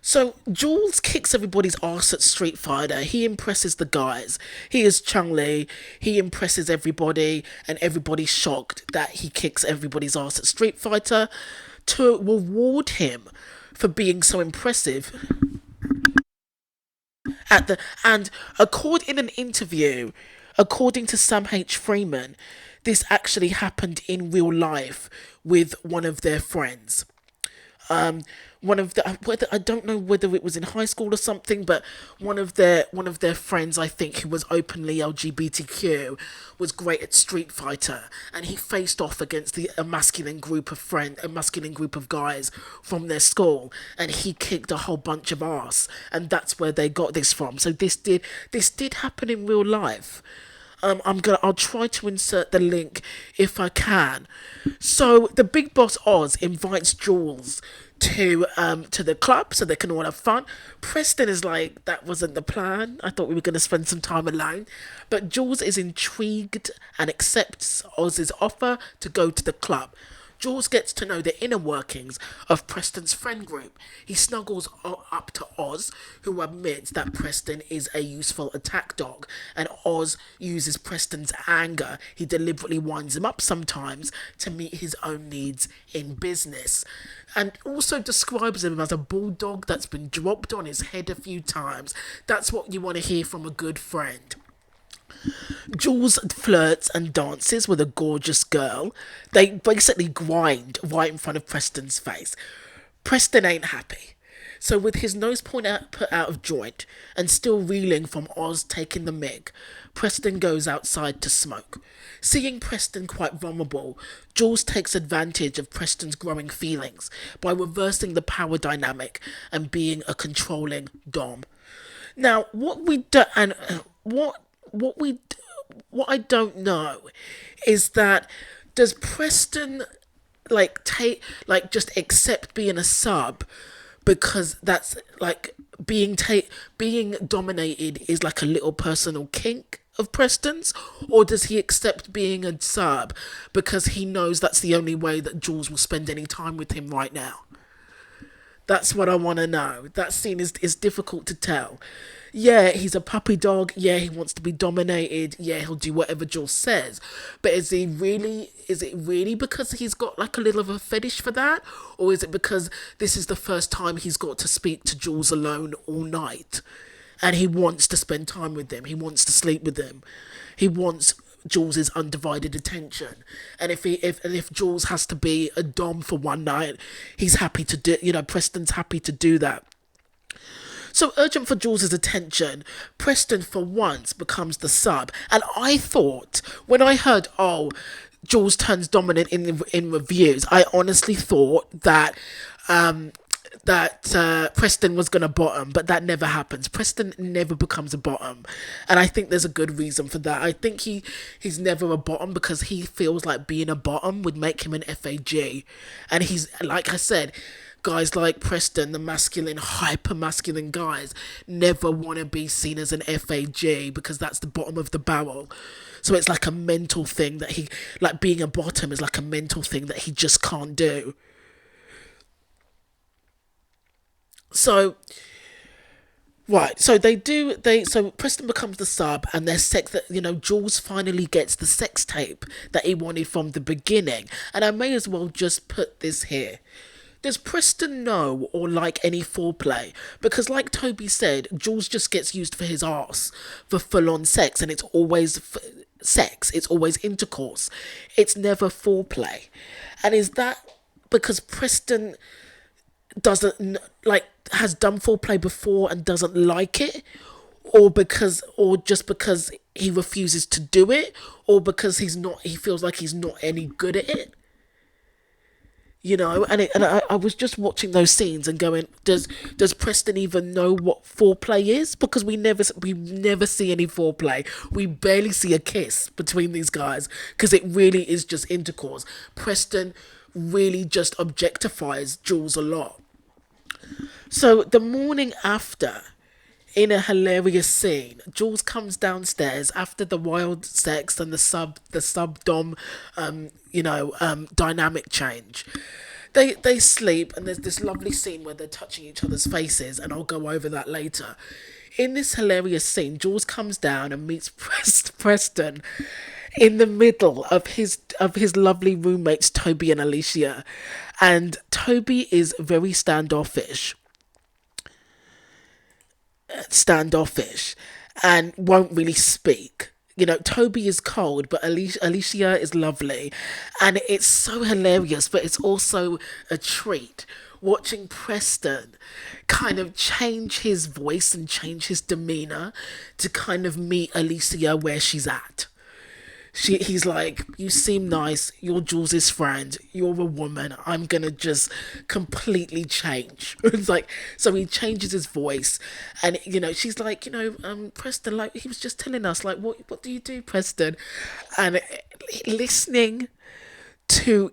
So, Jules kicks everybody's arse at Street Fighter. He impresses the guys. He is Chung-Li. He impresses everybody, and everybody's shocked that he kicks everybody's arse at Street Fighter. To reward him for being so impressive, in an interview, according to Sam H. Freeman, this actually happened in real life with one of their friends. I don't know whether it was in high school or something, but one of their friends, I think, who was openly LGBTQ, was great at Street Fighter, and he faced off against a masculine group of guys from their school, and he kicked a whole bunch of ass, and that's where they got this from. So this did happen in real life. I'll try to insert the link if I can. So the big boss Oz invites Jules to the club so they can all have fun. Preston is like, that wasn't the plan. I thought we were going to spend some time alone. But Jules is intrigued and accepts Oz's offer to go to the club. Jules gets to know the inner workings of Preston's friend group. He snuggles up to Oz, who admits that Preston is a useful attack dog, and Oz uses Preston's anger. He deliberately winds him up sometimes to meet his own needs in business, and also describes him as a bulldog that's been dropped on his head a few times. That's what you want to hear from a good friend. Jules flirts and dances with a gorgeous girl. They basically grind right in front of Preston's face. Preston ain't happy. So with his nose put out of joint and still reeling from Oz taking the mig, Preston goes outside to smoke. Seeing Preston quite vulnerable, Jules takes advantage of Preston's growing feelings by reversing the power dynamic and being a controlling dom. Now, what I don't know is that, does Preston just accept being a sub because that's being dominated is like a little personal kink of Preston's, or does he accept being a sub because he knows that's the only way that Jules will spend any time with him right now? That's what I want to know. That scene is difficult to tell. Yeah, he's a puppy dog. Yeah, he wants to be dominated. Yeah, he'll do whatever Jules says. But is it really because he's got a little of a fetish for that? Or is it because this is the first time he's got to speak to Jules alone all night? And he wants to spend time with them. He wants to sleep with them. He wants Jules' undivided attention. And if Jules has to be a dom for one night, he's happy to do, Preston's happy to do that. So urgent for Jules' attention, Preston for once becomes the sub. And I thought, when I heard, Jules turns dominant in reviews, I honestly thought that Preston was gonna bottom, but that never happens. Preston never becomes a bottom, and I think there's a good reason for that. I think he's never a bottom because he feels like being a bottom would make him an FAG, and he's, like I said, guys like Preston, the masculine, hyper masculine guys, never want to be seen as an FAG because that's the bottom of the barrel. So it's like a mental thing that he, like being a bottom is like a mental thing that he just can't do. So, right, so so Preston becomes the sub, and their sex, that, you know, Jules finally gets the sex tape that he wanted from the beginning. And I may as well just put this here. Does Preston know or like any foreplay? Because like Toby said, Jules just gets used for his arse for full-on sex, and it's always sex, it's always intercourse. It's never foreplay. And is that because Preston doesn't, like, has done foreplay before and doesn't like it, or just because he refuses to do it, or because he feels like he's not any good at it? You know, and I was just watching those scenes and going, does Preston even know what foreplay is? Because we never see any foreplay. We barely see a kiss between these guys because it really is just intercourse. Preston really just objectifies Jules a lot. So the morning after, in a hilarious scene, Jules comes downstairs after the wild sex and the sub dom dynamic change. They sleep, and there's this lovely scene where they're touching each other's faces, and I'll go over that later. In this hilarious scene, Jules comes down and meets Preston in the middle of his lovely roommates Toby and Alicia, and Toby is very standoffish and won't really speak. You know, Toby is cold, but Alicia is lovely, and it's so hilarious, but it's also a treat watching Preston kind of change his voice and change his demeanor to kind of meet Alicia where she's at. He's like, you seem nice, you're Jules' friend, you're a woman, I'm gonna just completely change. It's like, so he changes his voice, and, you know, she's like, you know, Preston, like, he was just telling us, like, what do you do, Preston? And listening to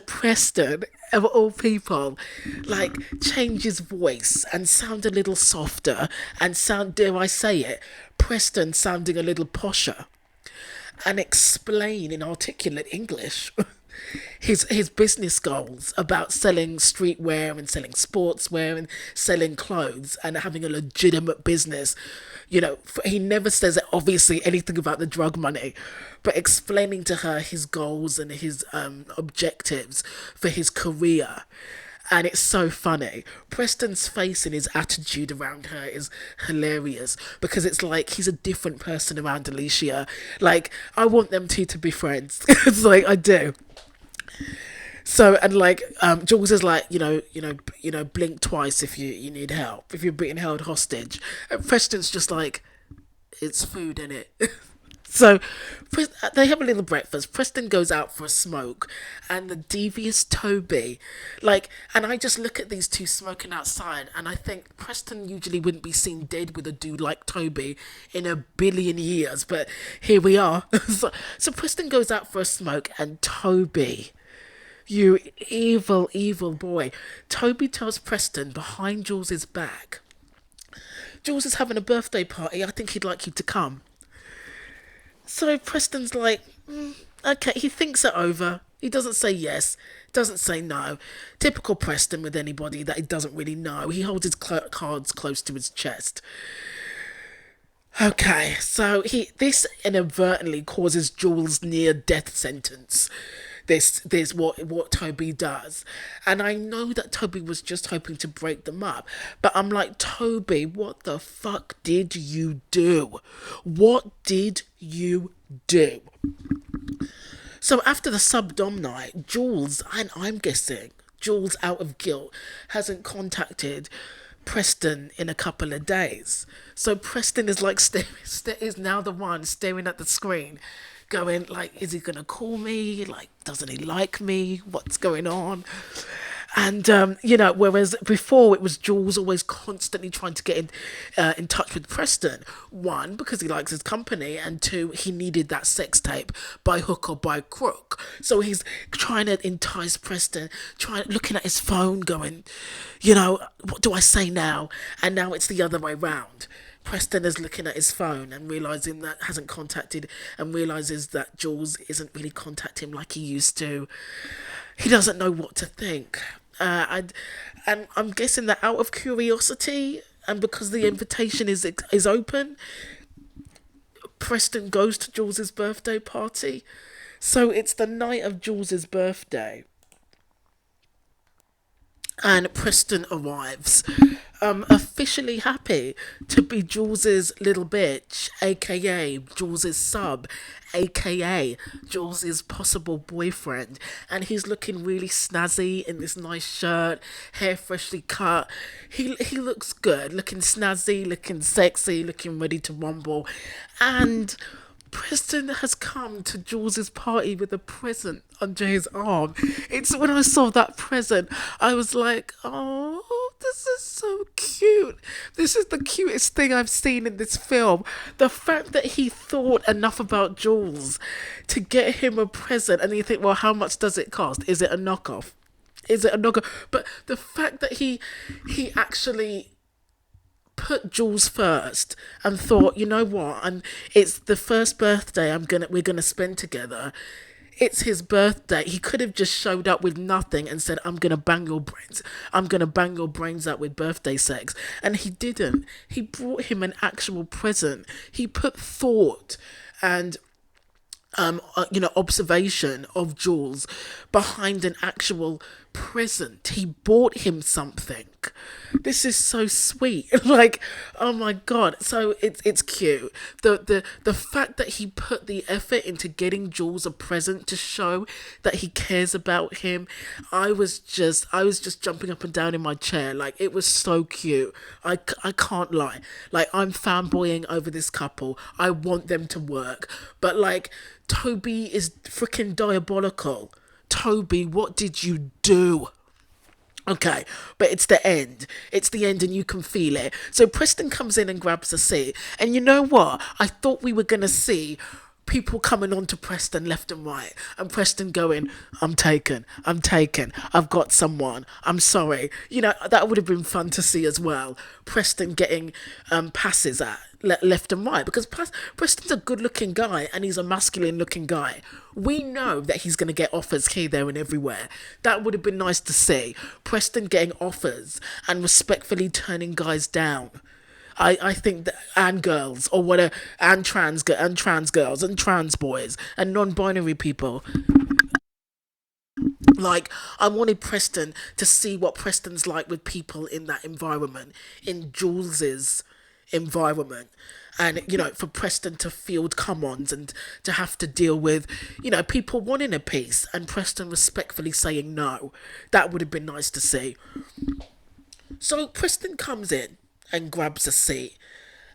Preston, of all people, like, change his voice and sound a little softer, and sound, dare I say it, Preston sounding a little posher, and explain in articulate English his business goals about selling streetwear and selling sportswear and selling clothes and having a legitimate business. You know, he never says obviously anything about the drug money, but explaining to her his goals and his objectives for his career. And it's so funny. Preston's face and his attitude around her is hilarious because it's like he's a different person around Alicia. Like, I want them two to be friends. It's like, I do. So, and like, Jules is like, you know, blink twice if you need help, if you're being held hostage. And Preston's just like, it's food, innit? So they have a little breakfast. Preston goes out for a smoke, and the devious Toby, like, and I just look at these two smoking outside, and I think Preston usually wouldn't be seen dead with a dude like Toby in a billion years, but here we are. So Preston goes out for a smoke, and Toby, you evil, evil boy, Toby tells Preston behind Jules's back, Jules is having a birthday party, I think he'd like you to come. So Preston's like, okay, he thinks it over. He doesn't say yes, doesn't say no. Typical Preston with anybody that he doesn't really know. He holds his cards close to his chest. Okay, so this inadvertently causes Jules' near-death sentence. This what Toby does. And I know that Toby was just hoping to break them up, but I'm like, Toby, what the fuck did you do? What did you do? So after the sub-dom night, Jules, and I'm guessing Jules, out of guilt, hasn't contacted Preston in a couple of days. So Preston is like is now the one staring at the screen, going like, is he gonna call me? Like, doesn't he like me? What's going on? And whereas before it was Jules always constantly trying to get in touch with Preston. One, because he likes his company, and two, he needed that sex tape by hook or by crook. So he's trying to entice Preston, looking at his phone, going, what do I say now? And now it's the other way round. Preston is looking at his phone and realizing that hasn't contacted, and realizes that Jules isn't really contacting him like he used to. He doesn't know what to think. And I'm guessing that out of curiosity, and because the invitation is open, Preston goes to Jules's birthday party. So it's the night of Jules's birthday. And Preston arrives, officially happy to be Jules's little bitch, aka Jules's sub, aka Jules's possible boyfriend. And he's looking really snazzy in this nice shirt, hair freshly cut. He looks good, looking snazzy, looking sexy, looking ready to rumble. And Preston has come to Jules's party with a present under his arm. It's when I saw that present, I was like, oh, this is so cute. This is the cutest thing I've seen in this film. The fact that he thought enough about Jules to get him a present, and you think, well, how much does it cost? Is it a knockoff? But the fact that he actually put Jules first and thought, you know what, and it's the first birthday we're gonna spend together. It's his birthday. He could have just showed up with nothing and said, I'm gonna bang your brains out with birthday sex. And he didn't. He brought him an actual present. He put thought and observation of Jules behind an actual present. He bought him something. This is so sweet. Like, oh my god. So it's cute. The fact that he put the effort into getting Jules a present to show that he cares about him. I was just jumping up and down in my chair. Like, it was so cute. I can't lie. Like, I'm fanboying over this couple. I want them to work. But like, Toby is freaking diabolical. Toby, what did you do? Okay, but it's the end. It's the end and you can feel it. So Preston comes in and grabs a seat. And you know what? I thought we were going to see people coming on to Preston left and right. And Preston going, I'm taken. I've got someone. I'm sorry. That would have been fun to see as well. Preston getting passes at left and right, because Preston's a good looking guy and he's a masculine looking guy. We know that he's going to get offers here, there and everywhere. That would have been nice to see. Preston getting offers and respectfully turning guys down. I think that, and girls, or whatever, and trans girls and trans boys and non-binary people. Like, I wanted Preston to see what Preston's like with people in that environment, in Jules's environment, and for Preston to field come-ons and to have to deal with people wanting a piece and Preston respectfully saying no. That would have been nice to see. So Preston comes in and grabs a seat,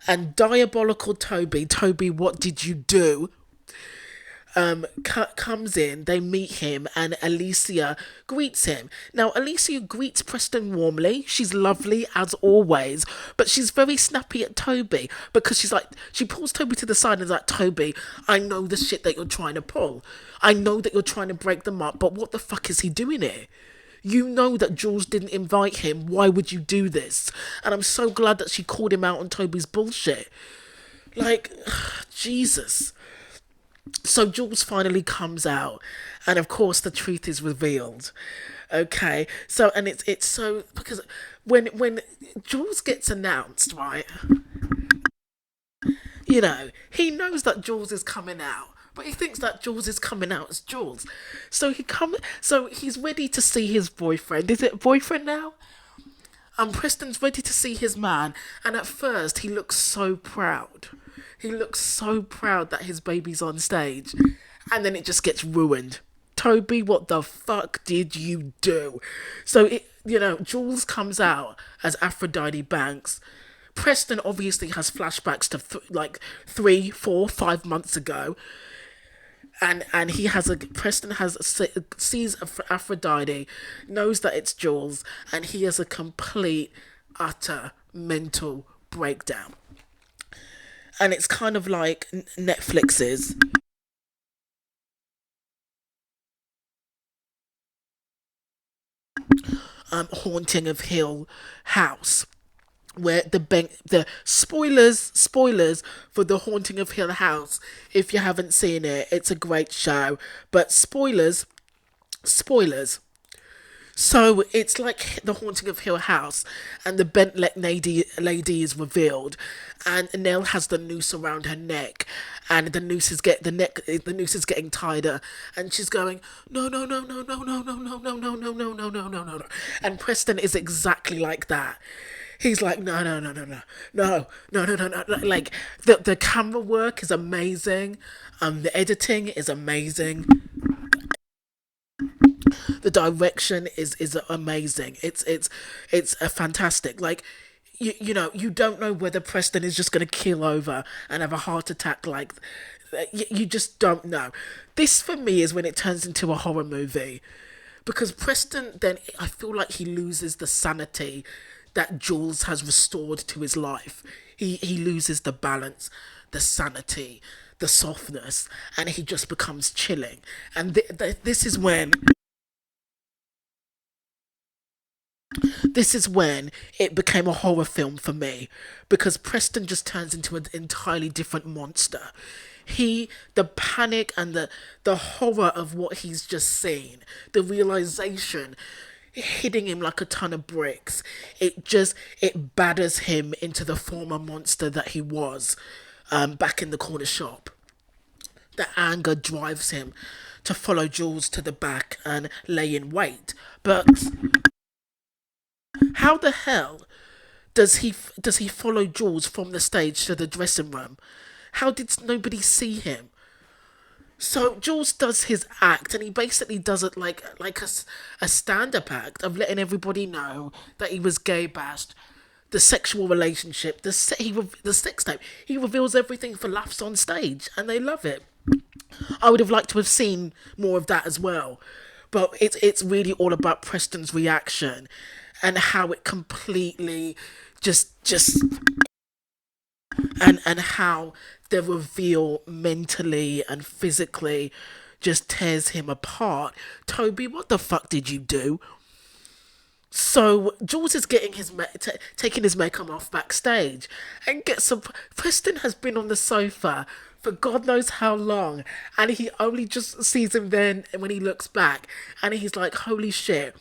and diabolical Toby, what did you do? Comes in, they meet him, and Alicia greets him. Now, Alicia greets Preston warmly. She's lovely, as always, but she's very snappy at Toby, because she pulls Toby to the side and is like, Toby, I know the shit that you're trying to pull. I know that you're trying to break them up, but what the fuck is he doing here? You know that Jules didn't invite him. Why would you do this? And I'm so glad that she called him out on Toby's bullshit. Like, Jesus. So Jules finally comes out, and of course the truth is revealed. Okay, so, and it's so, because when Jules gets announced, right, he knows that Jules is coming out, but he thinks that Jules is coming out as Jules. So he's ready to see his boyfriend. Is it a boyfriend now? Preston's ready to see his man, and at first he looks so proud. He looks so proud that his baby's on stage, and then it just gets ruined. Toby, what the fuck did you do? So, Jules comes out as Aphrodite Banks. Preston obviously has flashbacks to 3, 4, 5 months ago. and he has a Preston sees Aphrodite, knows that it's Jules, and he has a complete, utter mental breakdown. And it's kind of like Netflix's Haunting of Hill House, where the spoilers for the Haunting of Hill House. If you haven't seen it, it's a great show, but spoilers. So it's like the Haunting of Hill House, and the bent neck lady is revealed, and Nell has the noose around her neck, and the noose is getting tighter, and she's going no, and Preston is exactly like that. He's like no, like the camera work is amazing, the editing is amazing. The direction is amazing. It's a fantastic. Like, you know, you don't know whether Preston is just going to keel over and have a heart attack. Like, you just don't know. This for me is when it turns into a horror movie, because Preston then, I feel like he loses the sanity that Jules has restored to his life. He loses the balance, the sanity, the softness, and he just becomes chilling. And this is when it became a horror film for me, because Preston just turns into an entirely different monster. The panic and the horror of what he's just seen, the realization hitting him like a ton of bricks, it batters him into the former monster that he was back in the corner shop. The anger drives him to follow Jules to the back and lay in wait. But how the hell does he follow Jules from the stage to the dressing room? How did nobody see him? So Jules does his act, and he basically does it like a stand-up act of letting everybody know that he was gay bashed, the sexual relationship, the sex tape. He reveals everything for laughs on stage, and they love it. I would have liked to have seen more of that as well, but it's really all about Preston's reaction and how it completely just and how the reveal mentally and physically just tears him apart. Toby, what the fuck did you do? So Jules is getting taking his makeup off backstage, and Preston has been on the sofa for God knows how long, and he only just sees him then when he looks back, and he's like, holy shit.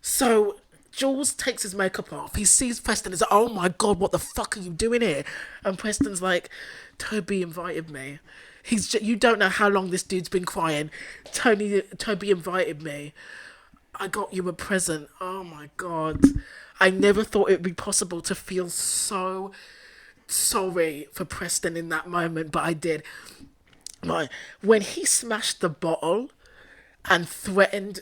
So Jules takes his makeup off. He sees Preston. He's like, oh my God, what the fuck are you doing here? And Preston's like, Toby invited me. You don't know how long this dude's been crying. Toby invited me. I got you a present. Oh my God. I never thought it would be possible to feel so sorry for Preston in that moment, but I did. Right. When he smashed the bottle and threatened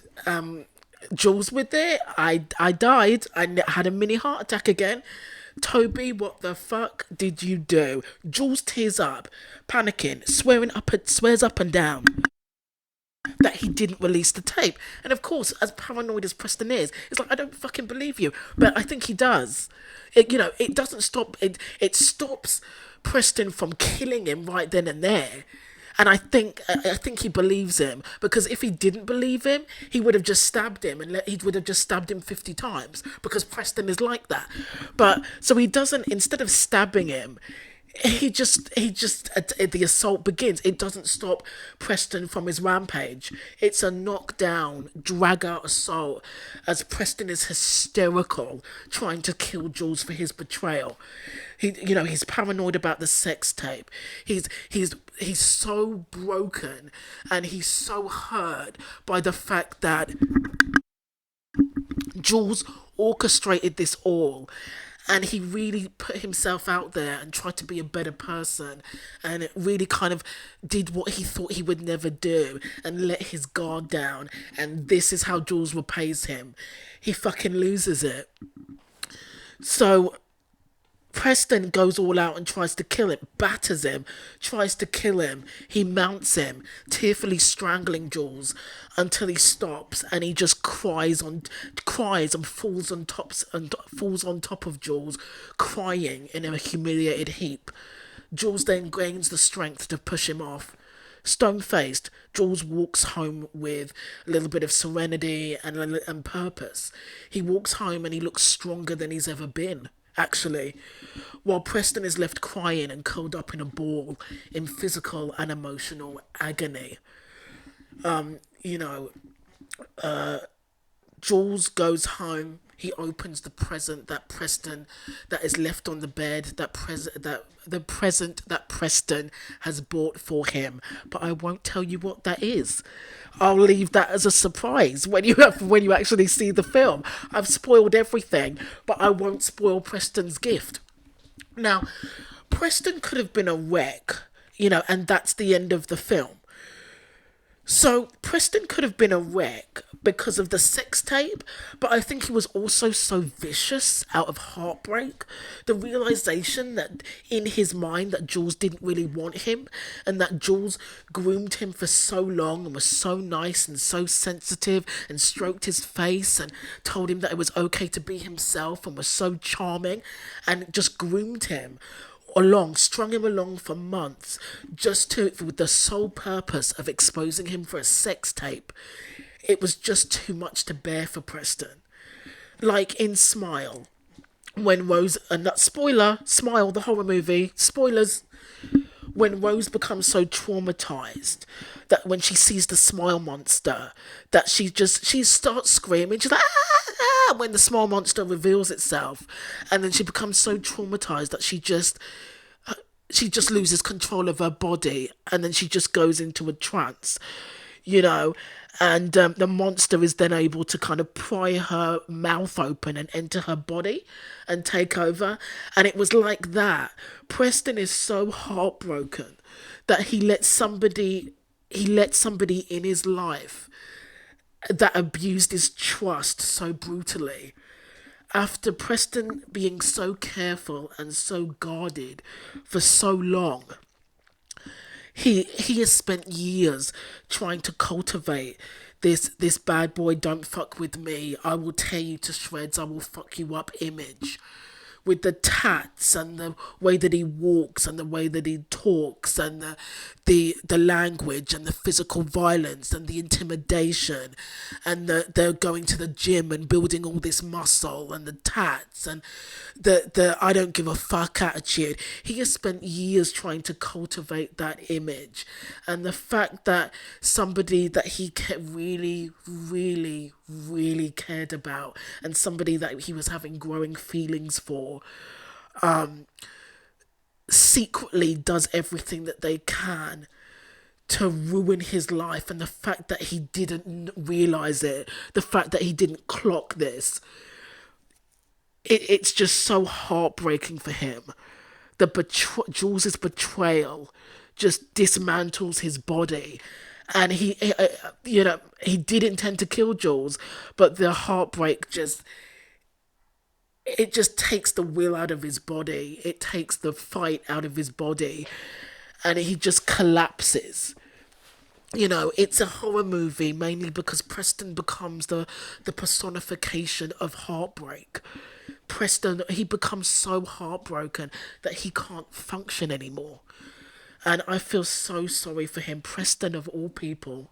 Jules with it, I died. I had a mini heart attack again. Toby, what the fuck did you do? Jules tears up, panicking, swears up and down that he didn't release the tape. And of course, as paranoid as Preston is, it's like, I don't fucking believe you. But I think he does. It doesn't stop. It stops Preston from killing him right then and there. And I think he believes him, because if he didn't believe him, he would have just stabbed him, and he would have just stabbed him 50 times, because Preston is like that. But so he doesn't. Instead of stabbing him, the assault begins. It doesn't stop Preston from his rampage. It's a knockdown, drag out assault as Preston is hysterical, trying to kill Jules for his betrayal. He's paranoid about the sex tape. He's so broken, and he's so hurt by the fact that Jules orchestrated this all. And he really put himself out there and tried to be a better person, and it really kind of did what he thought he would never do and let his guard down. And this is how Jules repays him. He fucking loses it. So Preston goes all out and tries to kill him, batters him, tries to kill him. He mounts him, tearfully strangling Jules until he stops, and he just cries and falls on top of Jules, crying in a humiliated heap. Jules then gains the strength to push him off. Stone-faced, Jules walks home with a little bit of serenity and purpose. He walks home and he looks stronger than he's ever been, actually, while Preston is left crying and curled up in a ball in physical and emotional agony. Jules goes home. He opens the present that is left on the bed, the present that Preston has bought for him. But I won't tell you what that is. I'll leave that as a surprise when you actually see the film. I've spoiled everything, but I won't spoil Preston's gift. Now, Preston could have been a wreck, and that's the end of the film. So Preston could have been a wreck because of the sex tape, but I think he was also so vicious out of heartbreak. The realization that in his mind that Jules didn't really want him, and that Jules groomed him for so long and was so nice and so sensitive and stroked his face and told him that it was okay to be himself and was so charming and just groomed him strung him along for months, with the sole purpose of exposing him for a sex tape. It was just too much to bear for Preston. Like in Smile, when Rose, Smile, the horror movie, spoilers, when Rose becomes so traumatized that when she sees the smile monster, that she starts screaming. She's like, ah, when the smile monster reveals itself, and then she becomes so traumatized that she just loses control of her body, and then she just goes into a trance, and the monster is then able to kind of pry her mouth open and enter her body and take over. And it was like that. Preston is so heartbroken that he let somebody in his life that abused his trust so brutally. After Preston being so careful and so guarded for so long, he has spent years trying to cultivate this bad boy, don't fuck with me, I will tear you to shreds, I will fuck you up image. With the tats and the way that he walks and the way that he talks and the language and the physical violence and the intimidation and the going to the gym and building all this muscle and the tats and the I don't give a fuck attitude. He has spent years trying to cultivate that image, and the fact that somebody that he really, really, really cared about and somebody that he was having growing feelings for secretly does everything that they can to ruin his life, and the fact that he didn't realize it, the fact that he didn't clock this, it's just so heartbreaking for him. Jules's betrayal just dismantles his body, and he did intend to kill Jules, but the heartbreak just takes the will out of his body. It takes the fight out of his body, and he just collapses. It's a horror movie mainly because Preston becomes the personification of heartbreak. Preston, he becomes so heartbroken that he can't function anymore. And I feel so sorry for him, Preston of all people.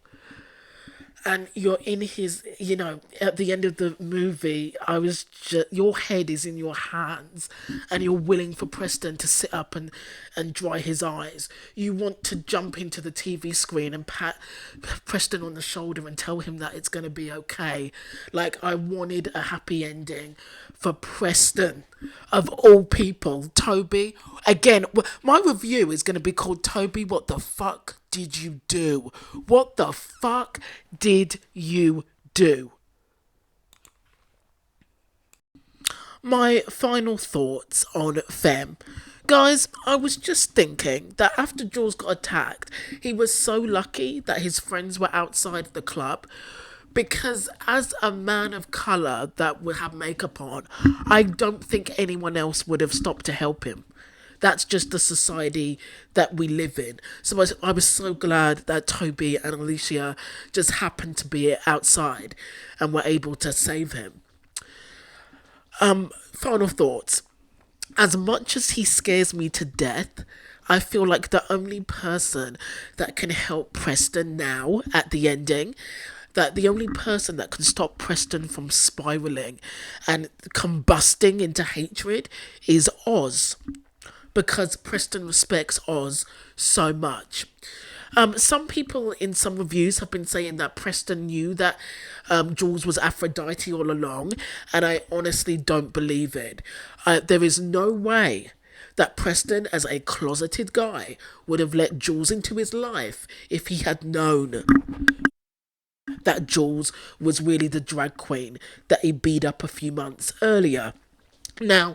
And you're in his, at the end of the movie, your head is in your hands and you're willing for Preston to sit up and dry his eyes. You want to jump into the TV screen and pat Preston on the shoulder and tell him that it's going to be okay. Like, I wanted a happy ending for Preston of all people. Toby, again, my review is going to be called Toby, what the fuck did you do? What the fuck did you do? My final thoughts on Femme. Guys, I was just thinking that after Jules got attacked, he was so lucky that his friends were outside the club, Because as a man of colour that would have makeup on, I don't think anyone else would have stopped to help him. That's just the society that we live in. So I was so glad that Toby and Alicia just happened to be outside and were able to save him. Final thoughts. As much as he scares me to death, I feel like the only person that can help Preston now at the ending, that the only person that can stop Preston from spiraling and combusting into hatred is Oz, because Preston respects Oz so much. Some people in some reviews have been saying that Preston knew that Jules was Aphrodite all along, and I honestly don't believe it. There is no way that Preston, as a closeted guy, would have let Jules into his life if he had known that Jules was really the drag queen that he beat up a few months earlier. Now,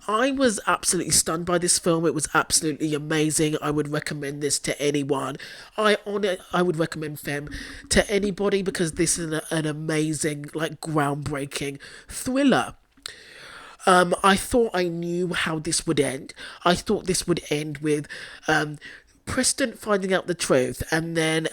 I was absolutely stunned by this film. It was absolutely amazing. I would recommend this to anyone. I would recommend Femme to anybody because this is an amazing, like, groundbreaking thriller. I thought I knew how this would end. I thought this would end with Preston finding out the truth, and then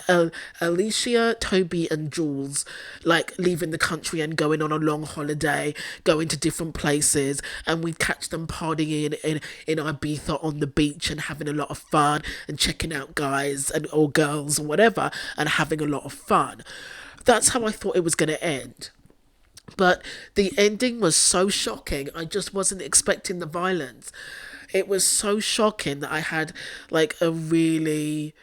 Alicia, Toby, and Jules like leaving the country and going on a long holiday, going to different places, and we'd catch them partying in Ibiza on the beach and having a lot of fun and checking out guys and or girls or whatever and having a lot of fun. That's how I thought it was going to end. But the ending was so shocking. I just wasn't expecting the violence. It was so shocking that I had like a really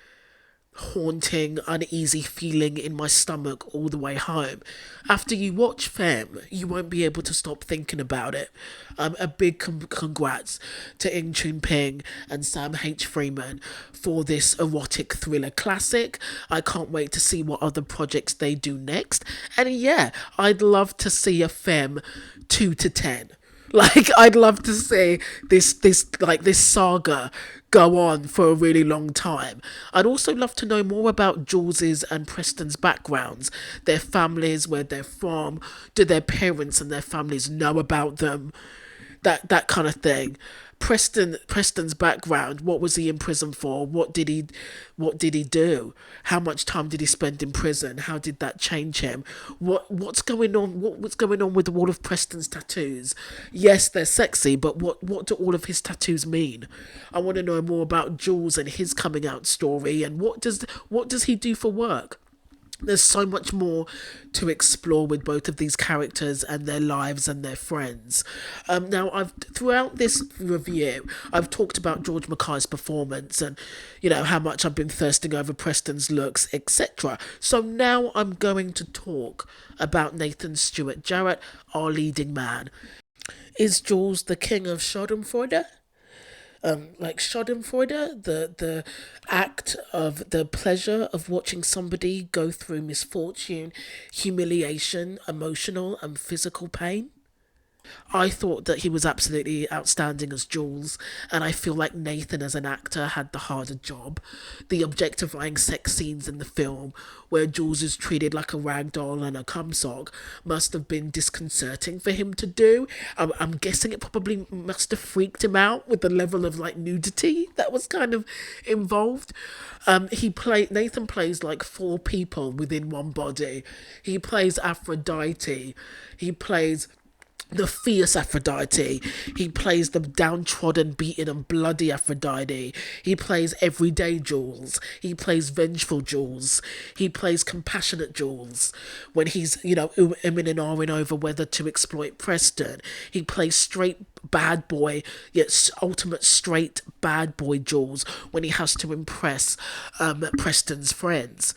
haunting, uneasy feeling in my stomach all the way home. After you watch Femme, you won't be able to stop thinking about it. A big congrats to Choon and Sam H. Freeman for this erotic thriller classic. I can't wait to see what other projects they do next. And yeah, I'd love to see a Femme 2 to 10. Like, I'd love to see this saga go on for a really long time. I'd also love to know more about Jules's and Preston's backgrounds, their families, where they're from, do their parents and their families know about them, that kind of thing. Preston's background, what was he in prison for? What did he do? How much time did he spend in prison? How did that change him? What's going on? What's going on with all of Preston's tattoos? Yes, they're sexy, but what do all of his tattoos mean? I want to know more about Jules and his coming out story, and what does he do for work? There's so much more to explore with both of these characters and their lives and their friends. Now, throughout this review, I've talked about George Mackay's performance and, you know, how much I've been thirsting over Preston's looks, etc. So now I'm going to talk about Nathan Stewart-Jarrett, our leading man. Is Jules the king of Schadenfreude? Like Schadenfreude, the act of the pleasure of watching somebody go through misfortune, humiliation, emotional and physical pain. I thought that he was absolutely outstanding as Jules, and I feel like Nathan as an actor had the harder job. The objectifying sex scenes in the film, where Jules is treated like a rag doll and a cum sock, must have been disconcerting for him to do. I'm guessing it probably must have freaked him out with the level of like nudity that was kind of involved. Nathan plays like 4 people within one body. He plays Aphrodite. He plays the fierce Aphrodite. He plays the downtrodden, beaten and bloody Aphrodite. He plays everyday Jules. He plays vengeful Jules. He plays compassionate Jules when he's, you know, umming and ahhing over whether to exploit Preston. He plays straight bad boy, yet ultimate straight bad boy Jules when he has to impress Preston's friends.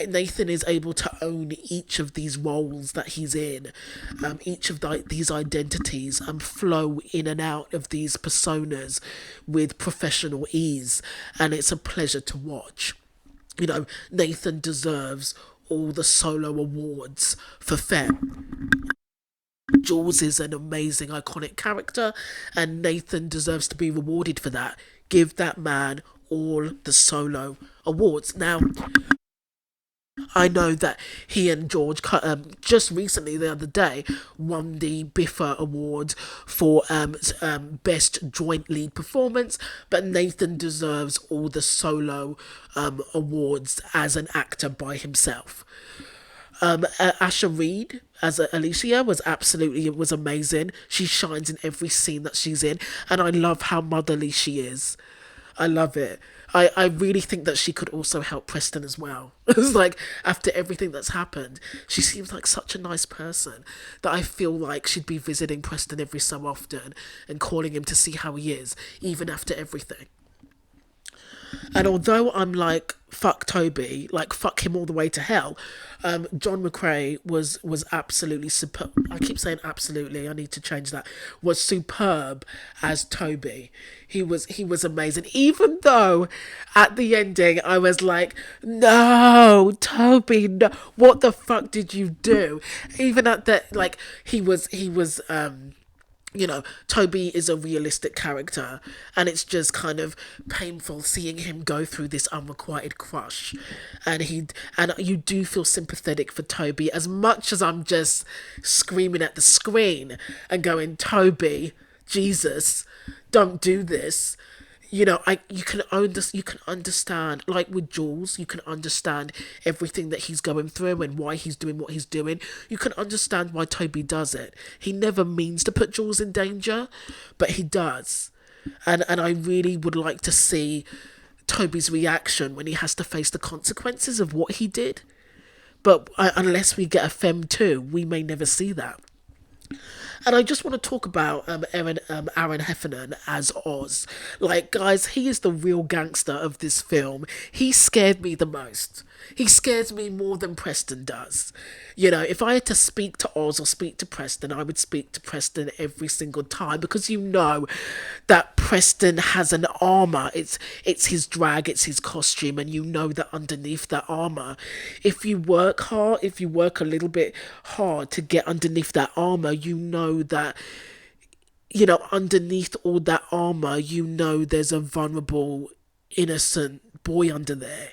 Nathan is able to own each of these roles that he's in, each of these identities, and flow in and out of these personas with professional ease, and it's a pleasure to watch. You know, Nathan deserves all the solo awards for Femme. Jules is an amazing, iconic character, and Nathan deserves to be rewarded for that. Give that man all the solo awards. Now, I know that he and George just recently, the other day, won the BIFA award for best joint lead performance, but Nathan deserves all the solo awards as an actor by himself. Asha Reid as Alicia was amazing. She shines in every scene that she's in, and I love how motherly she is. I love it. I really think that she could also help Preston as well. It's like, after everything that's happened, she seems like such a nice person that I feel like she'd be visiting Preston every so often and calling him to see how he is, even after everything. And although I'm like, fuck Toby, like, fuck him all the way to hell, John McCrea was absolutely superb. I keep saying absolutely, I need to change that. Was superb as Toby. He was amazing. Even though at the ending I was like, no, Toby, no, what the fuck did you do? Even at that, like, he was you know, Toby is a realistic character, and it's just kind of painful seeing him go through this unrequited crush, and you do feel sympathetic for Toby, as much as I'm just screaming at the screen and going, Toby, Jesus, don't do this. You know, you can understand, like with Jules, you can understand everything that he's going through and why he's doing what he's doing. You can understand why Toby does it. He never means to put Jules in danger, but he does. And I really would like to see Toby's reaction when he has to face the consequences of what he did. But unless we get a Femme 2, we may never see that. And I just want to talk about Aaron Heffernan as Oz. Like, guys, he is the real gangster of this film. He scared me the most. He scares me more than Preston does. You know, if I had to speak to Oz or speak to Preston, I would speak to Preston every single time, because you know that Preston has an armour. It's his drag, it's his costume, and you know that underneath that armour, if you work hard, if you work a little bit hard to get underneath that armour, you know that, you know, underneath all that armour, you know there's a vulnerable, innocent boy under there.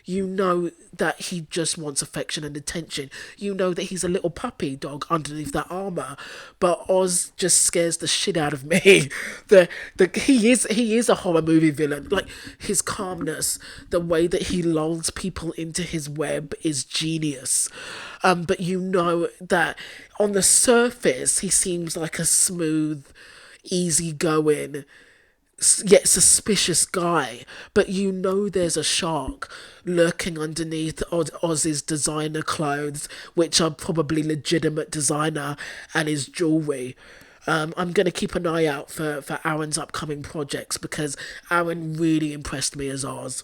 You know that he just wants affection and attention. You know that he's a little puppy dog underneath that armour. But Oz just scares the shit out of me. He is a horror movie villain. Like, his calmness, the way that he lulls people into his web is genius. But you know that on the surface, he seems like a smooth, easygoing, yet suspicious guy, but you know there's a shark lurking underneath Oz's designer clothes, which are probably legitimate designer, and his jewellery. I'm going to keep an eye out for Aaron's upcoming projects, because Aaron really impressed me as Oz.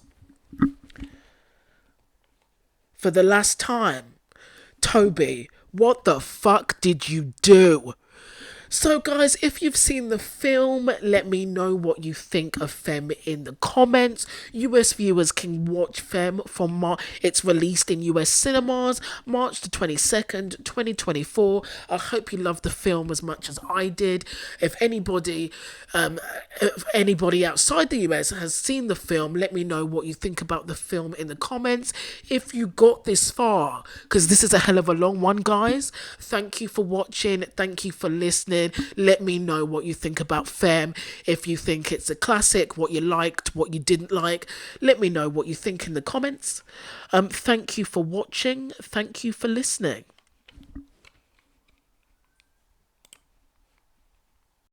For the last time, Toby, what the fuck did you do? So guys, if you've seen the film, let me know what you think of Femme in the comments. US viewers can watch Femme from it's released in US cinemas March the 22nd, 2024. I hope you loved the film as much as I did. If anybody outside the US has seen the film, let me know what you think about the film in the comments. If you got this far, because this is a hell of a long one, guys, thank you for watching, thank you for listening. Let me know what you think about Femme. If you think it's a classic, what you liked, what you didn't like, let me know what you think in the comments. Thank you for watching. Thank you for listening.